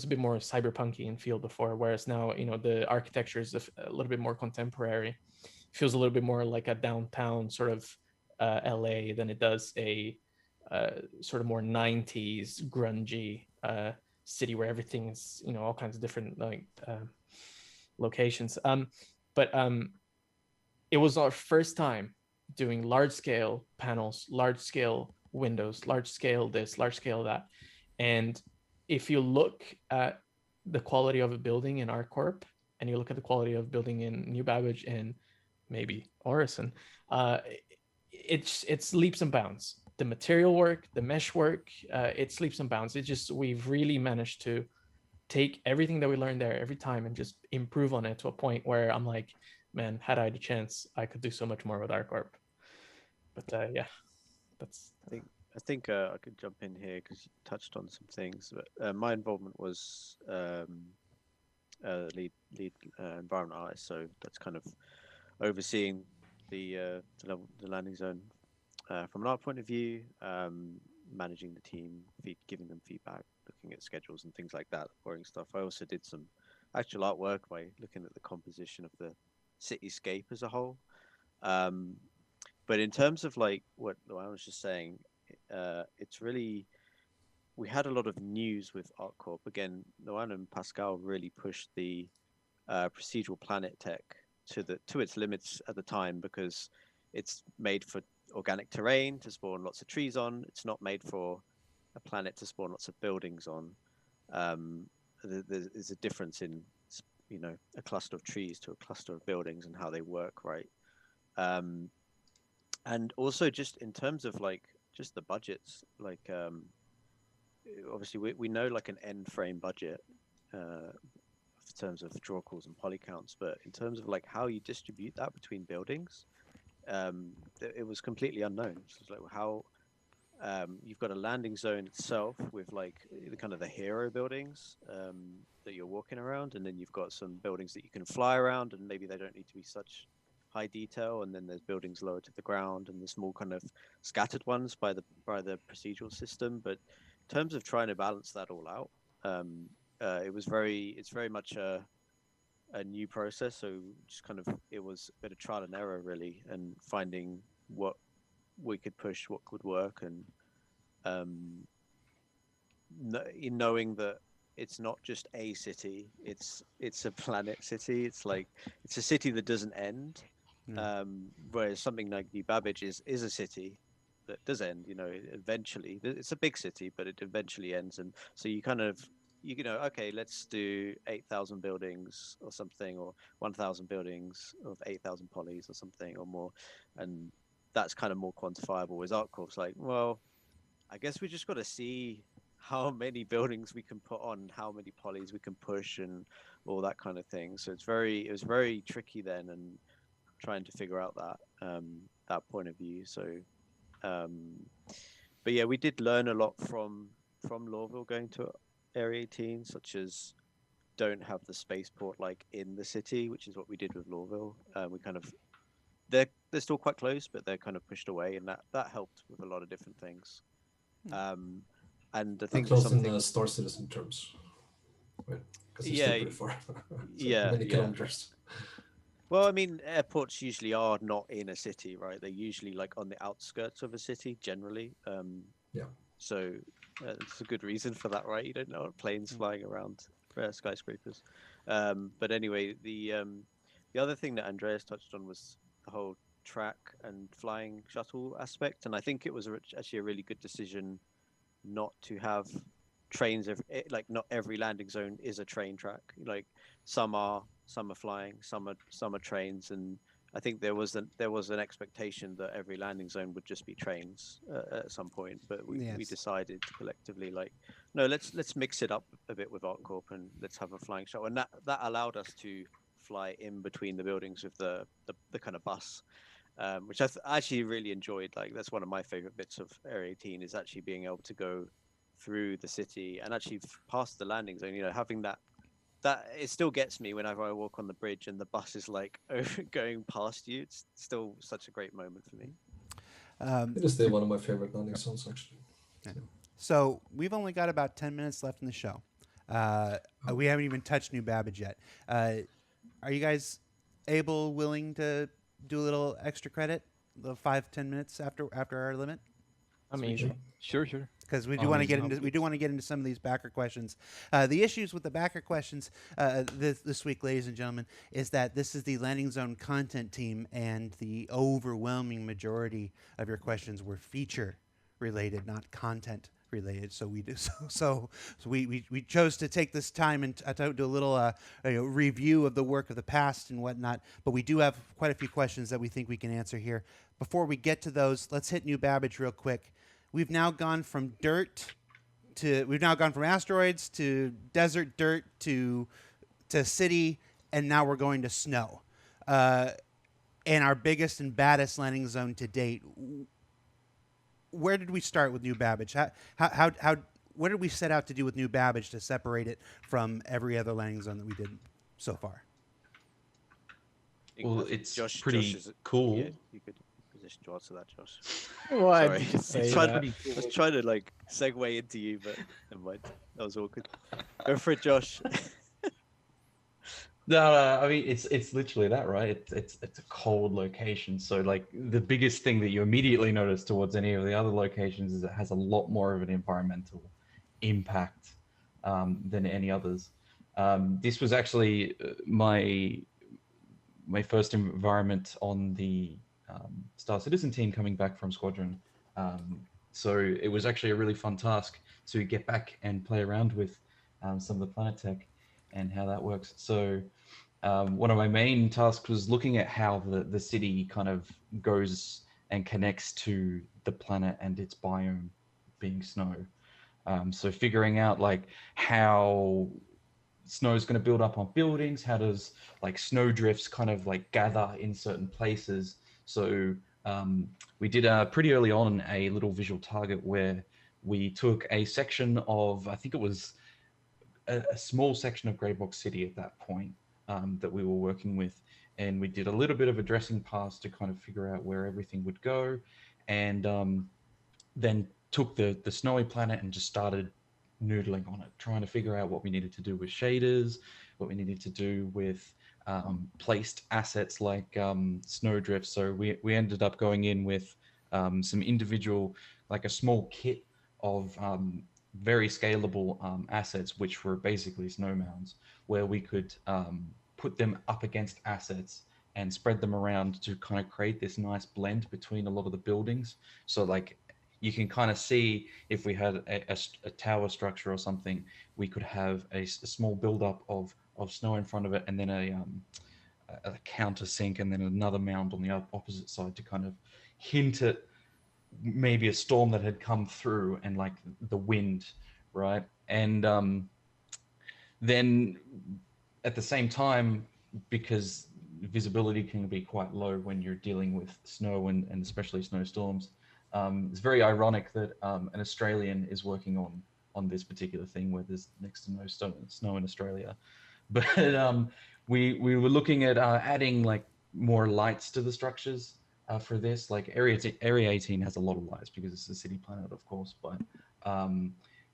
a bit more cyberpunky in feel before, whereas now, you know, the architecture is a little bit more contemporary. Feels a little bit more like a downtown sort of LA than it does a sort of more 90s grungy city where everything's, you know, all kinds of different like locations. But it was our first time doing large scale panels, large scale windows, large scale this, large scale that. And if you look at the quality of a building in ArcCorp and you look at the quality of building in New Babbage and maybe Orison, it's leaps and bounds. The material work, the mesh work, it's leaps and bounds. We've really managed to take everything that we learned there every time and just improve on it to a point where I'm like, man, had I the chance, I could do so much more with ArcCorp. But yeah, that's. I think I could jump in here because you touched on some things. But my involvement was lead environment artist, so that's kind of overseeing the landing zone from an art point of view, managing the team, giving them feedback, looking at schedules and things like that, boring stuff. I also did some actual artwork by looking at the composition of the cityscape as a whole. But in terms of like what I was just saying, it's really, we had a lot of news with ArcCorp. Again, Noan and Pascal really pushed the procedural planet tech to its limits at the time, because it's made for organic terrain to spawn lots of trees on. It's not made for a planet to spawn lots of buildings on. There's a difference in, you know, a cluster of trees to a cluster of buildings and how they work, right? And also just in terms of like just the budgets, like obviously we know like an end frame budget in terms of draw calls and poly counts, but in terms of like how you distribute that between buildings, it was completely unknown. So it's like how you've got a landing zone itself with like the kind of the hero buildings that you're walking around, and then you've got some buildings that you can fly around, and maybe they don't need to be such high detail, and then there's buildings lower to the ground, and there's more kind of scattered ones by the procedural system. But in terms of trying to balance that all out, it's very much a new process. So just kind of, it was a bit of trial and error really, and finding what we could push, what could work, and in knowing that it's not just a city, it's a planet city. It's like, it's a city that doesn't end. Whereas something like New Babbage is a city that does end, you know, eventually. It's a big city, but it eventually ends. And so you kind of, you know, okay, let's do 8,000 buildings or something, or 1,000 buildings of 8,000 polys or something or more. And that's kind of more quantifiable. With ArcCorp's like, well, I guess we just got to see how many buildings we can put on, how many polys we can push, and all that kind of thing. So it was very tricky then, and trying to figure out that point of view. So, but yeah, we did learn a lot from Lauraville going to Area 18, such as don't have the spaceport like in the city, which is what we did with Lauraville. We kind of, they're still quite close, but they're kind of pushed away, and that helped with a lot of different things. And I think close in Star Citizen terms, right? Because it's still pretty far. So many kilometers. Well, I mean, airports usually are not in a city, right? They're usually like on the outskirts of a city, generally. So it's a good reason for that, right? You don't know planes flying around skyscrapers. But anyway, the other thing that Andreas touched on was the whole track and flying shuttle aspect, and I think it was actually a really good decision not to have trains like not every landing zone is a train track. Like some are flying, some are trains, and I think there was an expectation that every landing zone would just be trains at some point, but we decided collectively, like, no, let's mix it up a bit with ArcCorp and let's have a flying shuttle, and that allowed us to fly in between the buildings with the kind of bus, which I actually really enjoyed. Like, that's one of my favorite bits of Area 18, is actually being able to go through the city and actually past the landing zone. You know, having that it still gets me whenever I walk on the bridge and the bus is like going past you. It's still such a great moment for me. It is still one of my favorite landing zones, actually. Yeah. So we've only got about 10 minutes left in the show. We haven't even touched New Babbage yet. Are you guys willing to do a little extra credit, the 5-10 minutes after our limit? Amazing. Sure. Because we do want to get into some of these backer questions. The issues with the backer questions this week, ladies and gentlemen, is that this is the landing zone content team, and the overwhelming majority of your questions were feature related, not content related. So we chose to take this time and to do a little review of the work of the past and whatnot. But we do have quite a few questions that we think we can answer here. Before we get to those, let's hit New Babbage real quick. We've now gone from asteroids to desert dirt to city, and now we're going to snow. And our biggest and baddest landing zone to date. Where did we start with New Babbage? What did we set out to do with New Babbage to separate it from every other landing zone that we did so far? Well, it's pretty cool. Yeah, you could position to answer that, Josh. Why Sorry. did you say I that? was trying to like segue into you, but never mind. That was awkward. Go for it, Josh. No, I mean it's literally that, right? It's a cold location, so like the biggest thing that you immediately notice towards any of the other locations is it has a lot more of an environmental impact than any others. This was actually my first environment on the Star Citizen team coming back from Squadron. So it was actually a really fun task to get back and play around with some of the planet tech and how that works. So one of my main tasks was looking at how the city kind of goes and connects to the planet and its biome being snow. So figuring out like how snow is going to build up on buildings, how does like snow drifts kind of like gather in certain places. So we did pretty early on a little visual target where we took a section of, I think it was a small section of Grey Box City at that point that we were working with, and we did a little bit of a dressing pass to kind of figure out where everything would go, and then took the snowy planet and just started noodling on it, trying to figure out what we needed to do with shaders, what we needed to do with placed assets like snowdrift. So we ended up going in with some individual, like a small kit of very scalable assets, which were basically snow mounds, where we could put them up against assets and spread them around to kind of create this nice blend between a lot of the buildings. So like you can kind of see if we had a tower structure or something, we could have a small buildup of snow in front of it, and then a countersink, and then another mound on the opposite side to kind of hint at maybe a storm that had come through and like the wind, right? And then at the same time, because visibility can be quite low when you're dealing with snow and especially snowstorms, it's very ironic that an Australian is working on this particular thing where there's next to no snow in Australia. But we were looking at adding like more lights to the structures for this. Like Area 18 has a lot of lights because it's a city planet, of course, but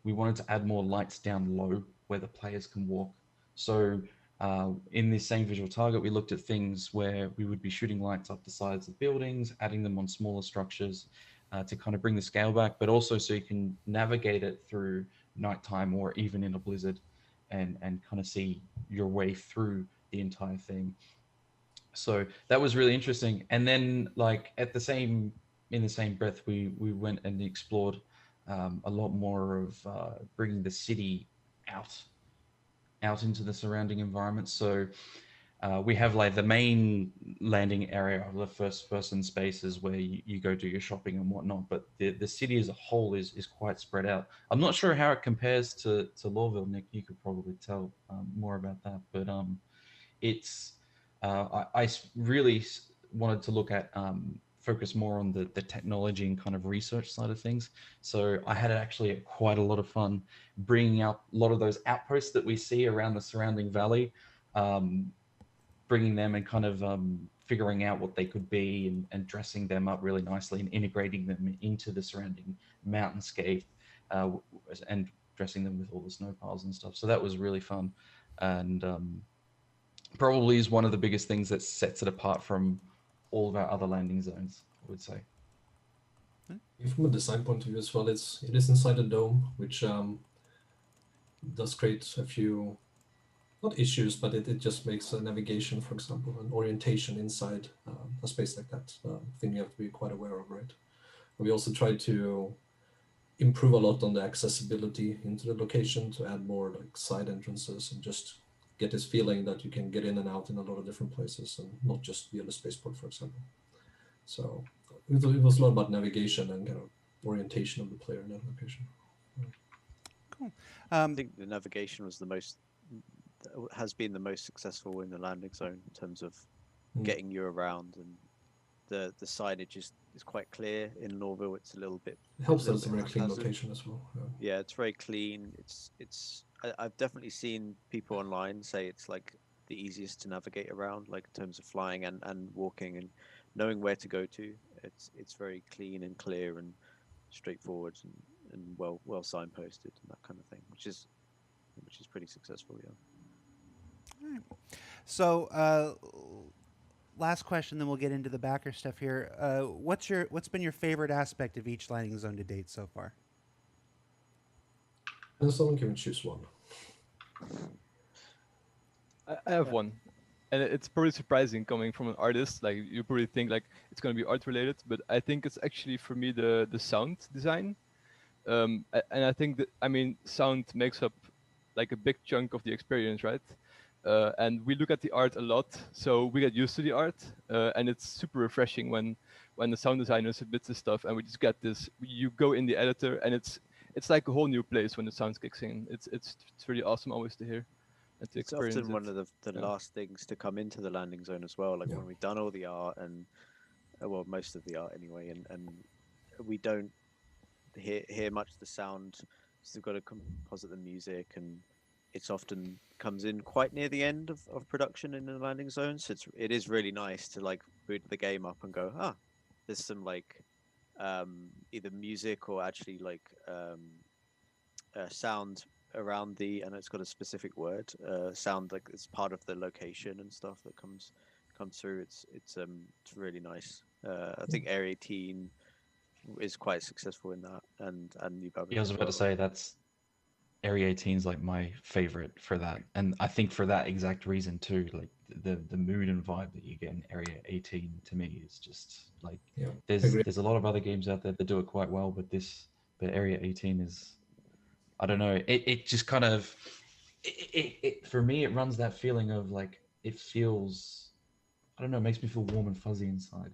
we wanted to add more lights down low where the players can walk. So in this same visual target, we looked at things where we would be shooting lights up the sides of buildings, adding them on smaller structures to kind of bring the scale back, but also so you can navigate it through nighttime or even in a blizzard and kind of see your way through the entire thing. So that was really interesting. And then like in the same breath, we went and explored a lot more of bringing the city out into the surrounding environment. So we have like the main landing area of the first person spaces where you go do your shopping and whatnot, but the city as a whole is quite spread out. I'm not sure how it compares to Lauraville. Nick, you could probably tell more about that, but it's I really wanted to look at focus more on the technology and kind of research side of things. So I had actually quite a lot of fun bringing out a lot of those outposts that we see around the surrounding valley, bringing them and kind of figuring out what they could be and dressing them up really nicely and integrating them into the surrounding mountainscape, and dressing them with all the snow piles and stuff. So that was really fun, and probably is one of the biggest things that sets it apart from all of our other landing zones, I would say. From a design point of view as well, it is inside a dome, which does create a few, not issues, but it just makes navigation, for example, and orientation inside a space like that thing you have to be quite aware of, right? And we also try to improve a lot on the accessibility into the location to add more like side entrances and just get this feeling that you can get in and out in a lot of different places and not just via the spaceport, for example. So it was a lot about navigation and kind of orientation of the player in that location. Cool. I think the navigation was has been the most successful in the landing zone in terms of getting you around, and the signage is quite clear. In Orville, it's a little bit. It helps that it's a very clean location as well. Yeah, it's very clean. I've definitely seen people online say it's like the easiest to navigate around, like in terms of flying and walking and knowing where to go to. It's very clean and clear and straightforward and well signposted and that kind of thing, which is pretty successful. Yeah. All right. So last question, then we'll get into the backer stuff here. What's been your favorite aspect of each landing zone to date so far? And someone can choose one. I have one, and it's probably surprising coming from an artist. Like, you probably think like it's going to be art related, but I think it's actually for me the sound design. And I think that, I mean, sound makes up like a big chunk of the experience, right? And we look at the art a lot, so we get used to the art, and it's super refreshing when the sound designer submits this stuff, and we just get this. You go in the editor, and it's like a whole new place when the sound kicks in. It's really awesome always to hear and to experience. It's often one of the last things to come into the landing zone as well. Like when we've done all the art and well, most of the art anyway, and we don't hear much of the sound. So we've got to composite the music, and it's often comes in quite near the end of production in the landing zone. So it is really nice to like boot the game up and go, there's some like either music or actually like sound around and it's got a specific word, sound like it's part of the location and stuff that comes through. It's really nice. I think Area 18 is quite successul in that, and New Babbage. Yeah, I was about to say that's Area 18 is like my favorite for that, and I think for that exact reason too. Like the mood and vibe that you get in Area 18 to me is just like there's a lot of other games out there that do it quite well, but Area 18 is, I don't know, it just kind of it for me it runs that feeling of like it feels, I don't know, it makes me feel warm and fuzzy inside.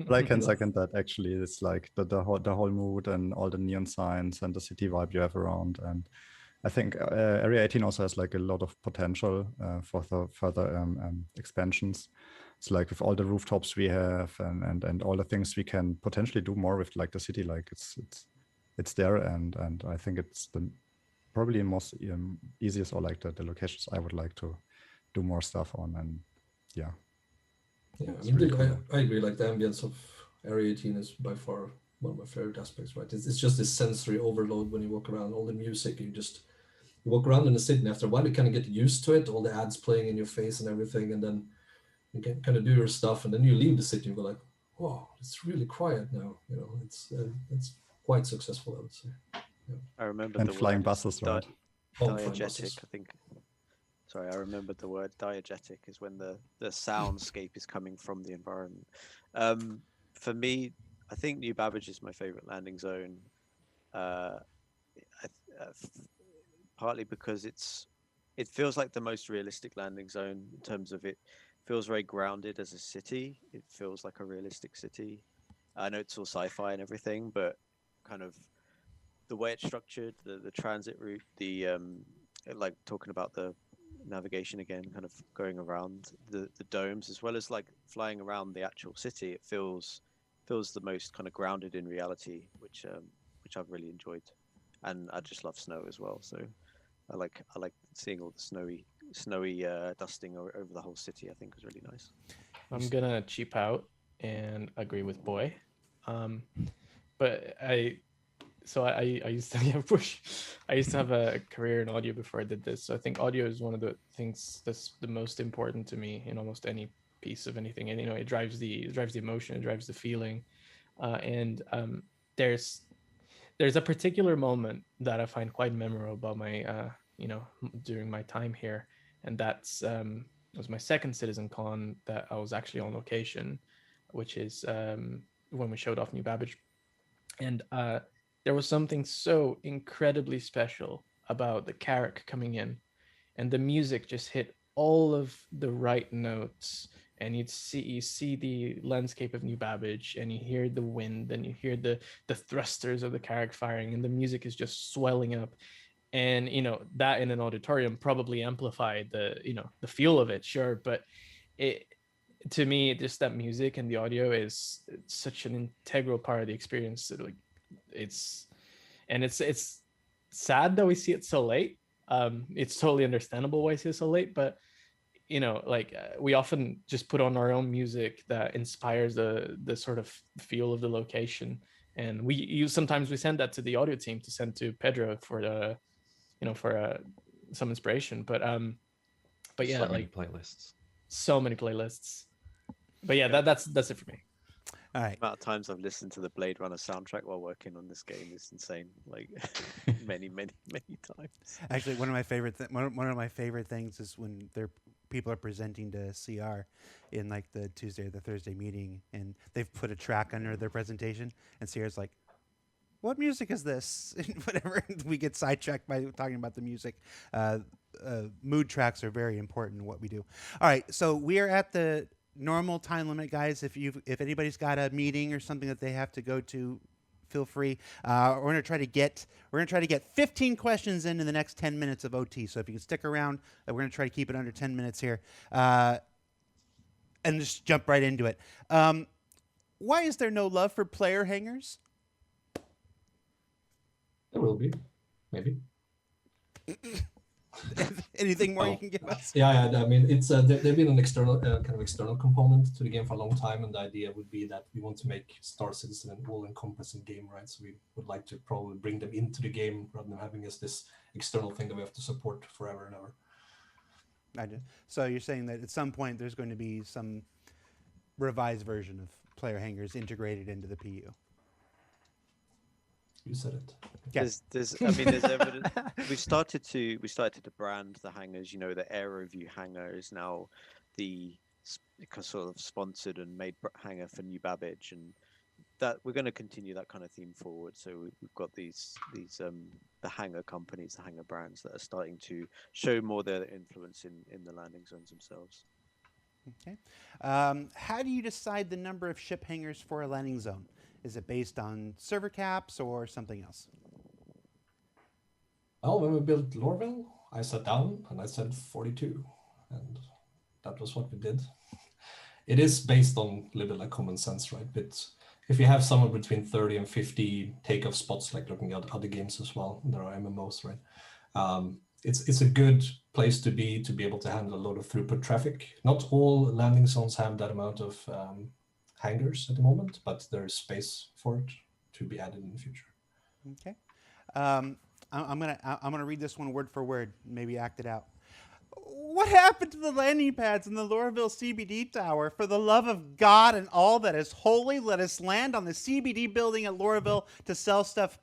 But I can second that. Actually, it's like the whole mood and all the neon signs and the city vibe you have around. And I think Area 18 also has like a lot of potential for the further expansions. It's like with all the rooftops we have and all the things we can potentially do more with, like the city. Like it's there, and I think it's the probably most easiest, or like the locations I would like to do more stuff on. And yeah. Yeah, I mean, really cool. I agree. Like the ambience of Area 18 is by far one of my favorite aspects. Right, it's just this sensory overload when you walk around. All the music, you walk around in the city, and after a while, you kind of get used to it. All the ads playing in your face and everything, and then you can kind of do your stuff, and then you leave the city. You go like, "Wow, it's really quiet now." You know, it's quite successful, I would say. Yeah. I remember and the flying word buses, right? Diegetic, I think. Sorry, I remembered the word diegetic is when the soundscape is coming from the environment. For me, I think New Babbage is my favorite landing zone. Partly because it feels like the most realistic landing zone in terms of it feels very grounded as a city. It feels like a realistic city. I know it's all sci-fi and everything, but kind of the way it's structured, the transit route, like talking about the navigation again, kind of going around the domes, as well as like flying around the actual city. It feels the most kind of grounded in reality, which I've really enjoyed, and I just love snow as well. So I like seeing all the snowy dusting over the whole city. I think was really nice. I'm gonna cheap out and agree with Boy, but I used to push. I used to have a career in audio before I did this. So I think audio is one of the things that's the most important to me in almost any piece of anything. And it drives the emotion, it drives the feeling, and there's a particular moment that I find quite memorable about my during my time here, and that's it was my second CitizenCon that I was actually on location, which is when we showed off New Babbage, and there was something so incredibly special about the Carrack coming in, and the music just hit all of the right notes, and you see the landscape of New Babbage, and you hear the wind, and you hear the thrusters of the Carrack firing, and the music is just swelling up. And that in an auditorium probably amplified the feel of it, sure, but it, to me, just that music and the audio is such an integral part of the experience. It's sad that we see it so late. It's totally understandable why we see it so late, but we often just put on our own music that inspires the sort of feel of the location, and sometimes we send that to the audio team to send to Pedro for the some inspiration, but yeah, so many playlists. So many playlists. But yeah, that's it for me. All right. The amount of times I've listened to the Blade Runner soundtrack while working on this game is insane. Like many times. Actually, one of my favorite things is when people are presenting to CR in like the Tuesday or the Thursday meeting, and they've put a track under their presentation, and CR's like, what music is this? Whatever. We get sidetracked by talking about the music. Mood tracks are very important in what we do. All right, so we are at the normal time limit, guys. If anybody's got a meeting or something that they have to go to, feel free. We're gonna try to get 15 questions in the next 10 minutes of OT. So if you can stick around, we're gonna try to keep it under 10 minutes here, and just jump right into it. Why is there no love for player hangers? There will be, maybe. Anything more you can give us? Yeah. I mean, it's they've been an external kind of external component to the game for a long time, and the idea would be that we want to make Star Citizen an all-encompassing game, right? So we would like to probably bring them into the game rather than having this external thing that we have to support forever and ever. So you're saying that at some point there's going to be some revised version of player hangers integrated into the PU. You said it. Yeah. There's evidence. we started to brand the hangers. The Aero View hanger is now the sort of sponsored and made hanger for New Babbage, and that we're going to continue that kind of theme forward. So we've got these the hanger companies, the hanger brands that are starting to show more their influence in the landing zones themselves. Okay. How do you decide the number of ship hangers for a landing zone? Is it based on server caps or something else? Well, when we built Lauraville, I sat down and I said 42, and that was what we did. It is based on a little bit like common sense, right? But if you have somewhere between 30 and 50 takeoff spots, like looking at other games as well, there are MMOs, right? It's a good place to be able to handle a lot of throughput traffic. Not all landing zones have that amount of hangars at the moment, but there's space for it to be added in the future. Okay. I'm gonna read this one word for word, maybe act it out. What happened to the landing pads in the Lauraville CBD tower? For the love of God and all that is holy, let us land on the CBD building at Lauraville to sell stuff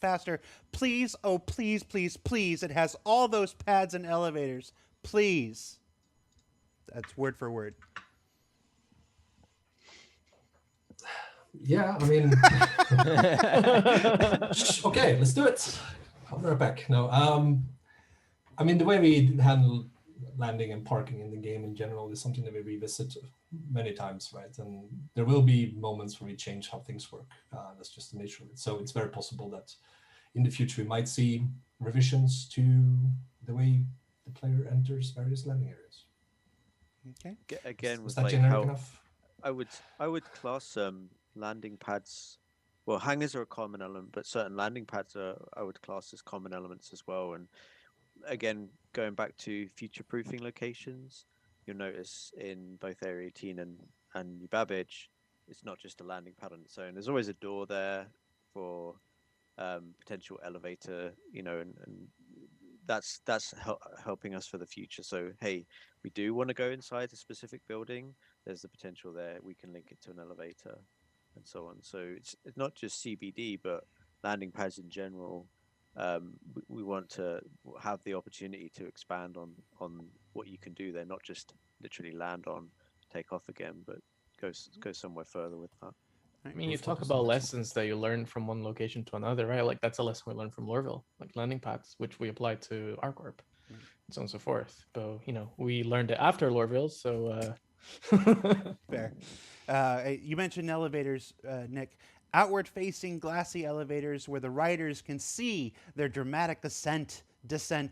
faster. Please, oh please, please, please. It has all those pads and elevators. Please. That's word for word. Yeah, I mean, okay, let's do it. I'll be right back. No, I mean, the way we handle landing and parking in the game in general is something that we revisit many times, right? And there will be moments where we change how things work. That's just the nature of it. So it's very possible that in the future we might see revisions to the way the player enters various landing areas. Okay. Again, Was with that like generic how enough? I would class landing pads. Well, hangars are a common element, but certain landing pads are I would class as common elements as well. And again, going back to future-proofing locations, you'll notice in both Area 18 and New Babbage, it's not just a landing pad on its own. There's always a door there for potential elevator, and that's helping us for the future. So hey, we do want to go inside a specific building. There's the potential there. We can link it to an elevator, and so on. So it's not just CBD, but landing pads in general. We want to have the opportunity to expand on what you can do there, not just literally land on, take off again, but go somewhere further with that. I mean, you talk about lessons that you learn from one location to another, right? Like that's a lesson we learned from Lauraville, like landing pads, which we applied to ArcCorp, and so on and so forth. But we learned it after Lauraville, so Fair. You mentioned elevators, Nick. Outward-facing glassy elevators where the riders can see their dramatic descent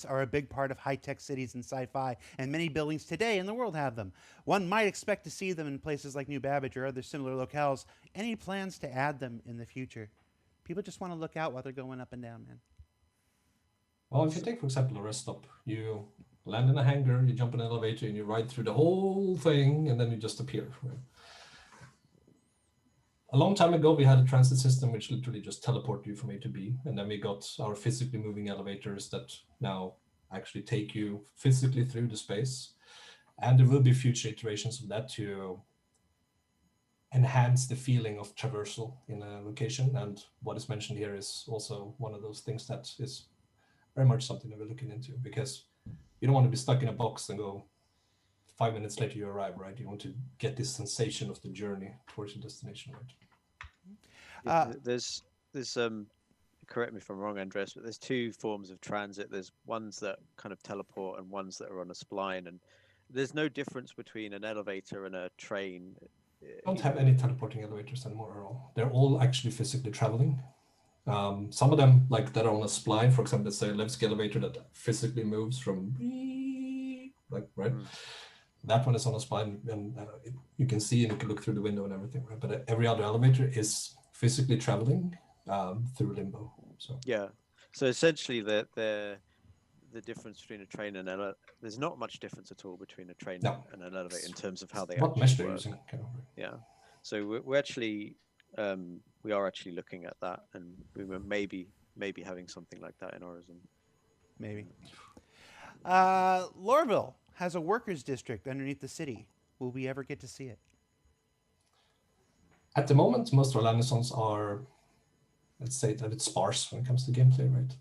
are a big part of high-tech cities and sci-fi, and many buildings today in the world have them. One might expect to see them in places like New Babbage or other similar locales. Any plans to add them in the future? People just want to look out while they're going up and down, man. Well, if you take, for example, a rest stop, you land in a hangar, you jump in an elevator, and you ride through the whole thing, and then you just appear. Right? A long time ago, we had a transit system which literally just teleported you from A to B, and then we got our physically moving elevators that now actually take you physically through the space. And there will be future iterations of that to enhance the feeling of traversal in a location. And what is mentioned here is also one of those things that is very much something that we're looking into, because you don't want to be stuck in a box and go 5 minutes later you arrive, right? You want to get this sensation of the journey towards your destination, right? There's correct me if I'm wrong, Andres, but there's two forms of transit. There's ones that kind of teleport and ones that are on a spline, and there's no difference between an elevator and a train. Don't have any teleporting elevators anymore at all. They're all actually physically traveling. Some of them, like that are on a spline, for example, let's say a Levski elevator that physically moves from right. That one is on a spline, and you can see and you can look through the window and everything, right? But every other elevator is physically traveling through limbo. So yeah, so essentially the difference between a train and there's not much difference at all between a train and an elevator in terms of how they what mesh they're work. using. Kind of. Yeah, so we're actually we are actually looking at that, and we were maybe having something like that in Horizon. Maybe. Lauraville has a workers' district underneath the city. Will we ever get to see it? At the moment, most of our landing zones are, let's say, a bit sparse when it comes to gameplay, right?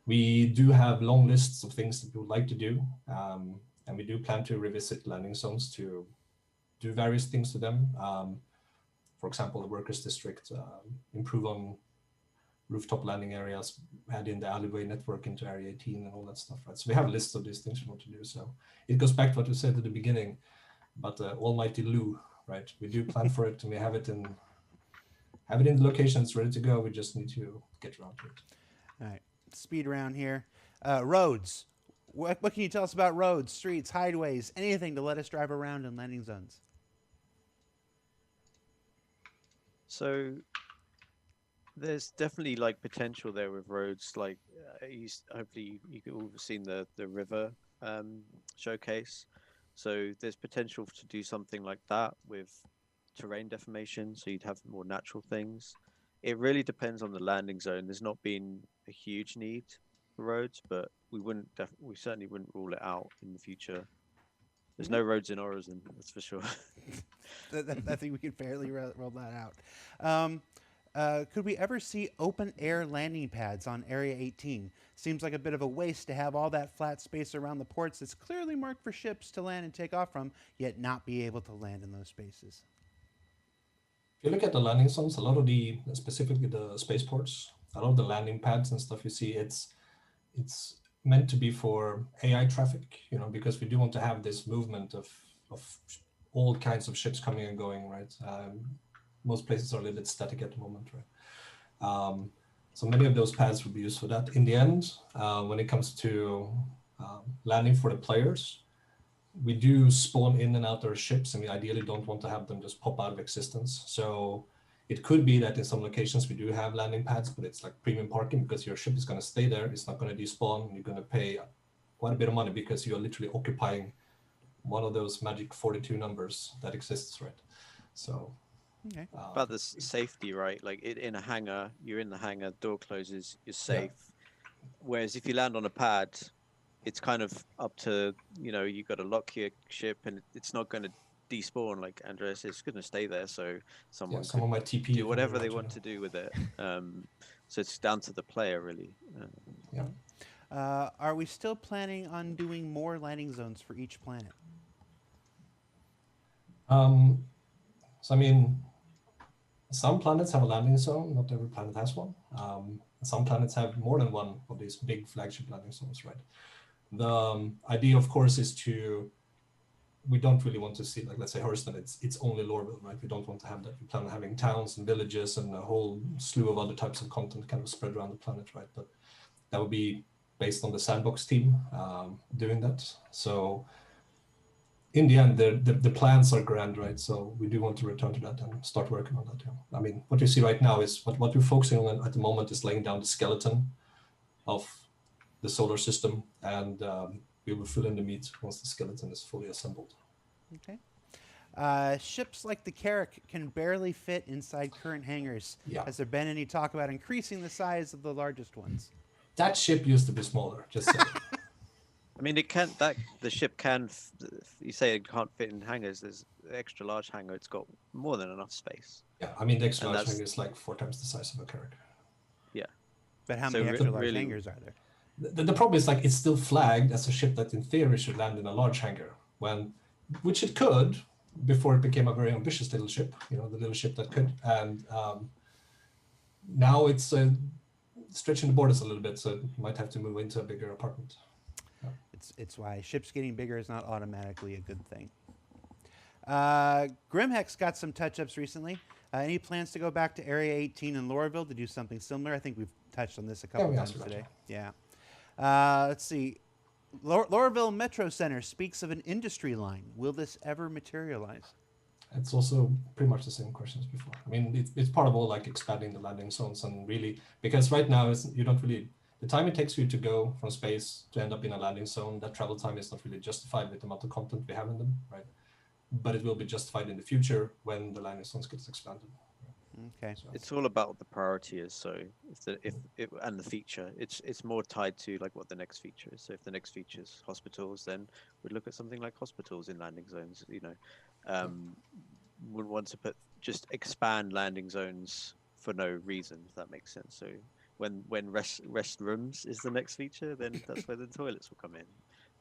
We do have long lists of things that we would like to do, and we do plan to revisit landing zones to do various things to them. For example, the workers' district, improve on rooftop landing areas, add in the alleyway network into Area 18 and all that stuff, right? So we have a list of these things we want to do. So it goes back to what we said at the beginning, but almighty Lou, right? We do plan for it, and we have it in the locations ready to go. We just need to get around to it. All right, speed round here. Roads. What can you tell us about roads, streets, highways, anything to let us drive around in landing zones? So there's definitely like potential there with roads. Like hopefully you've all seen the river showcase. So there's potential to do something like that with terrain deformation. So you'd have more natural things. It really depends on the landing zone. There's not been a huge need for roads, but we certainly wouldn't rule it out in the future. There's no roads in Horizon, that's for sure. I think we could fairly roll that out. Could we ever see open air landing pads on Area 18? Seems like a bit of a waste to have all that flat space around the ports that's clearly marked for ships to land and take off from, yet not be able to land in those spaces. If you look at the landing zones, a lot of specifically the spaceports, a lot of the landing pads and stuff you see, it's meant to be for AI traffic, because we do want to have this movement of all kinds of ships coming and going, right? Most places are a little bit static at the moment, right? So many of those pads would be used for that. In the end, when it comes to landing for the players. We do spawn in and out our ships, and we ideally don't want to have them just pop out of existence. So it could be that in some locations we do have landing pads, but it's like premium parking because your ship is going to stay there. It's not going to despawn. And you're going to pay quite a bit of money because you're literally occupying one of those magic 42 numbers that exists, right? So Okay. About the safety, right? Like in a hangar, you're in the hangar, door closes, you're safe. Whereas if you land on a pad, it's kind of up to, you got to lock your ship, and it's not going to despawn like Andreas. It's going to stay there, so someone might TP do whatever they want to do with it. So it's down to the player, really. Are we still planning on doing more landing zones for each planet? So I mean, some planets have a landing zone. Not every planet has one. Some planets have more than one of these big flagship landing zones, right? The idea, of course, is we don't really want to see, like, let's say Hurston, it's only Lauraville, right? We don't want to have that. We plan on having towns and villages and a whole slew of other types of content kind of spread around the planet, right? But that would be based on the sandbox team doing that. So in the end, the plans are grand, right? So we do want to return to that and start working on that. Yeah. I mean, what you see right now is what we're focusing on at the moment is laying down the skeleton of the solar system, and we will fill in the meat once the skeleton is fully assembled. Okay. Ships like the Carrack can barely fit inside current hangars. Yeah. Has there been any talk about increasing the size of the largest ones? That ship used to be smaller, just saying. I mean, the ship can. You say it can't fit in hangars. There's an extra large hangar. It's got more than enough space. Yeah, I mean, the extra large hangar is like 4 times the size of a Carrack. Yeah. But how many extra large hangars are there? The problem is, like, it's still flagged as a ship that in theory should land in a large hangar, which it could before it became a very ambitious little ship, the little ship that could. And now it's stretching the borders a little bit, so it might have to move into a bigger apartment. Yeah. It's why ships getting bigger is not automatically a good thing. Grim Hex got some touch-ups recently. Any plans to go back to Area 18 in Lauraville to do something similar? I think we've touched on this a couple times today. Yeah. Let's see. Lauraville Metro Center speaks of an industry line. Will this ever materialize? It's also pretty much the same questions before. I mean, it's part of all, like, expanding the landing zones, and really, because right now you don't really, the time it takes for you to go from space to end up in a landing zone, that travel time is not really justified with the amount of content we have in them, right? But it will be justified in the future when the landing zones gets expanded. Okay. So It's all about what the priority is. So and the feature, it's more tied to like what the next feature is. So if the next feature is hospitals, then we'd look at something like hospitals in landing zones. Would want to just expand landing zones for no reason, if that makes sense. So when restrooms is the next feature, then that's where the toilets will come in.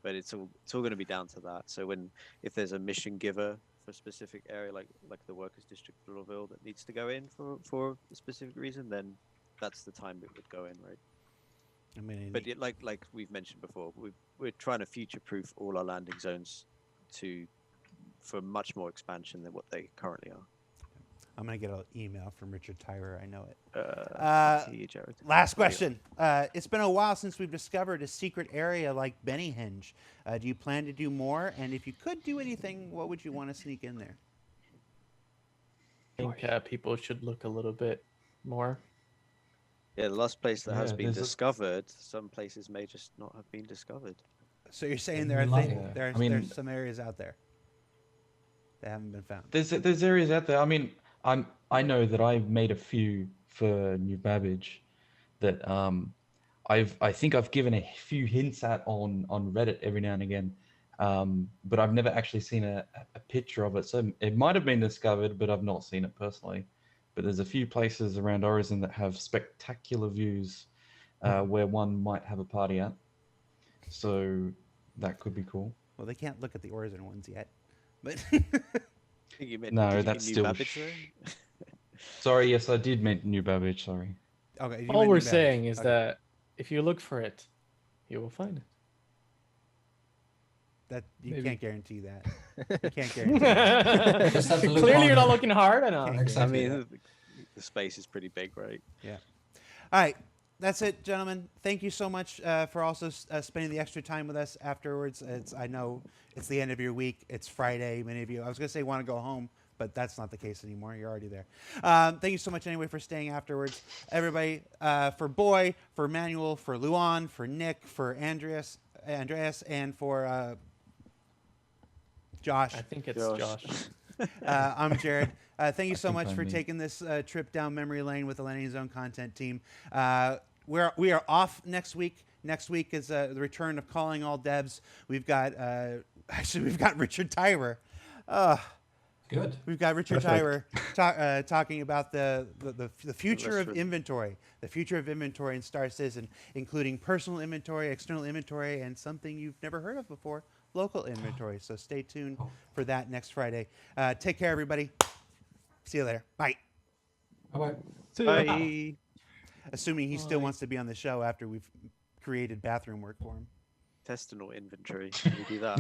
But it's all going to be down to that. So if there's a mission giver for a specific area, like the workers' district of Orville, that needs to go in for a specific reason, then that's the time it would go in, right? I mean, but like we've mentioned before, we're trying to future-proof all our landing zones for much more expansion than what they currently are. I'm going to get an email from Richard Tyrer. I know it. See you, Jared. Last question. It's been a while since we've discovered a secret area like Bennyhenge. Do you plan to do more? And if you could do anything, what would you want to sneak in there? I think people should look a little bit more. Yeah, the last place that has been discovered, some places may just not have been discovered. So you're saying there's some areas out there that haven't been found? There's areas out there. I mean, I know that I've made a few for New Babbage that I think I've given a few hints at on Reddit every now and again, but I've never actually seen a picture of it. So it might have been discovered, but I've not seen it personally. But there's a few places around Orison that have spectacular views where one might have a party at. So that could be cool. Well, they can't look at the Orison ones yet, but. No, that's still. Sorry, yes, I did mean New Babbage. Sorry. Okay. All we're saying is that if you look for it, you will find it. That you can't guarantee that. You can't guarantee that. Clearly, you're not looking hard enough. I mean, the space is pretty big, right? Yeah. All right. that's it, gentlemen. Thank you so much for also spending the extra time with us afterwards. I know it's the end of your week. It's Friday. Many of you, I was going to say want to go home, but that's not the case anymore. You're already there. Thank you so much anyway for staying afterwards. Everybody, for Boy, for Manuel, for Luan, for Nick, for Andreas, and for Josh. I think it's Josh. I'm Jared. Thank you so think much I'm for me. taking this trip down memory lane with the Landing Zone content team. We are off next week. Next week is the return of Calling All Devs. We've got Richard Tyrer. Good. We've got Richard Perfect. Tyrer talking about the future of Restaurant. inventory, the future of inventory in Star Citizen, including personal inventory, external inventory, and something you've never heard of before, local inventory. So stay tuned for that next Friday. Take care, everybody. See you later. Bye. Bye-bye. Bye. Assuming he still wants to be on the show after we've created bathroom work for him. Intestinal inventory. Can we do that?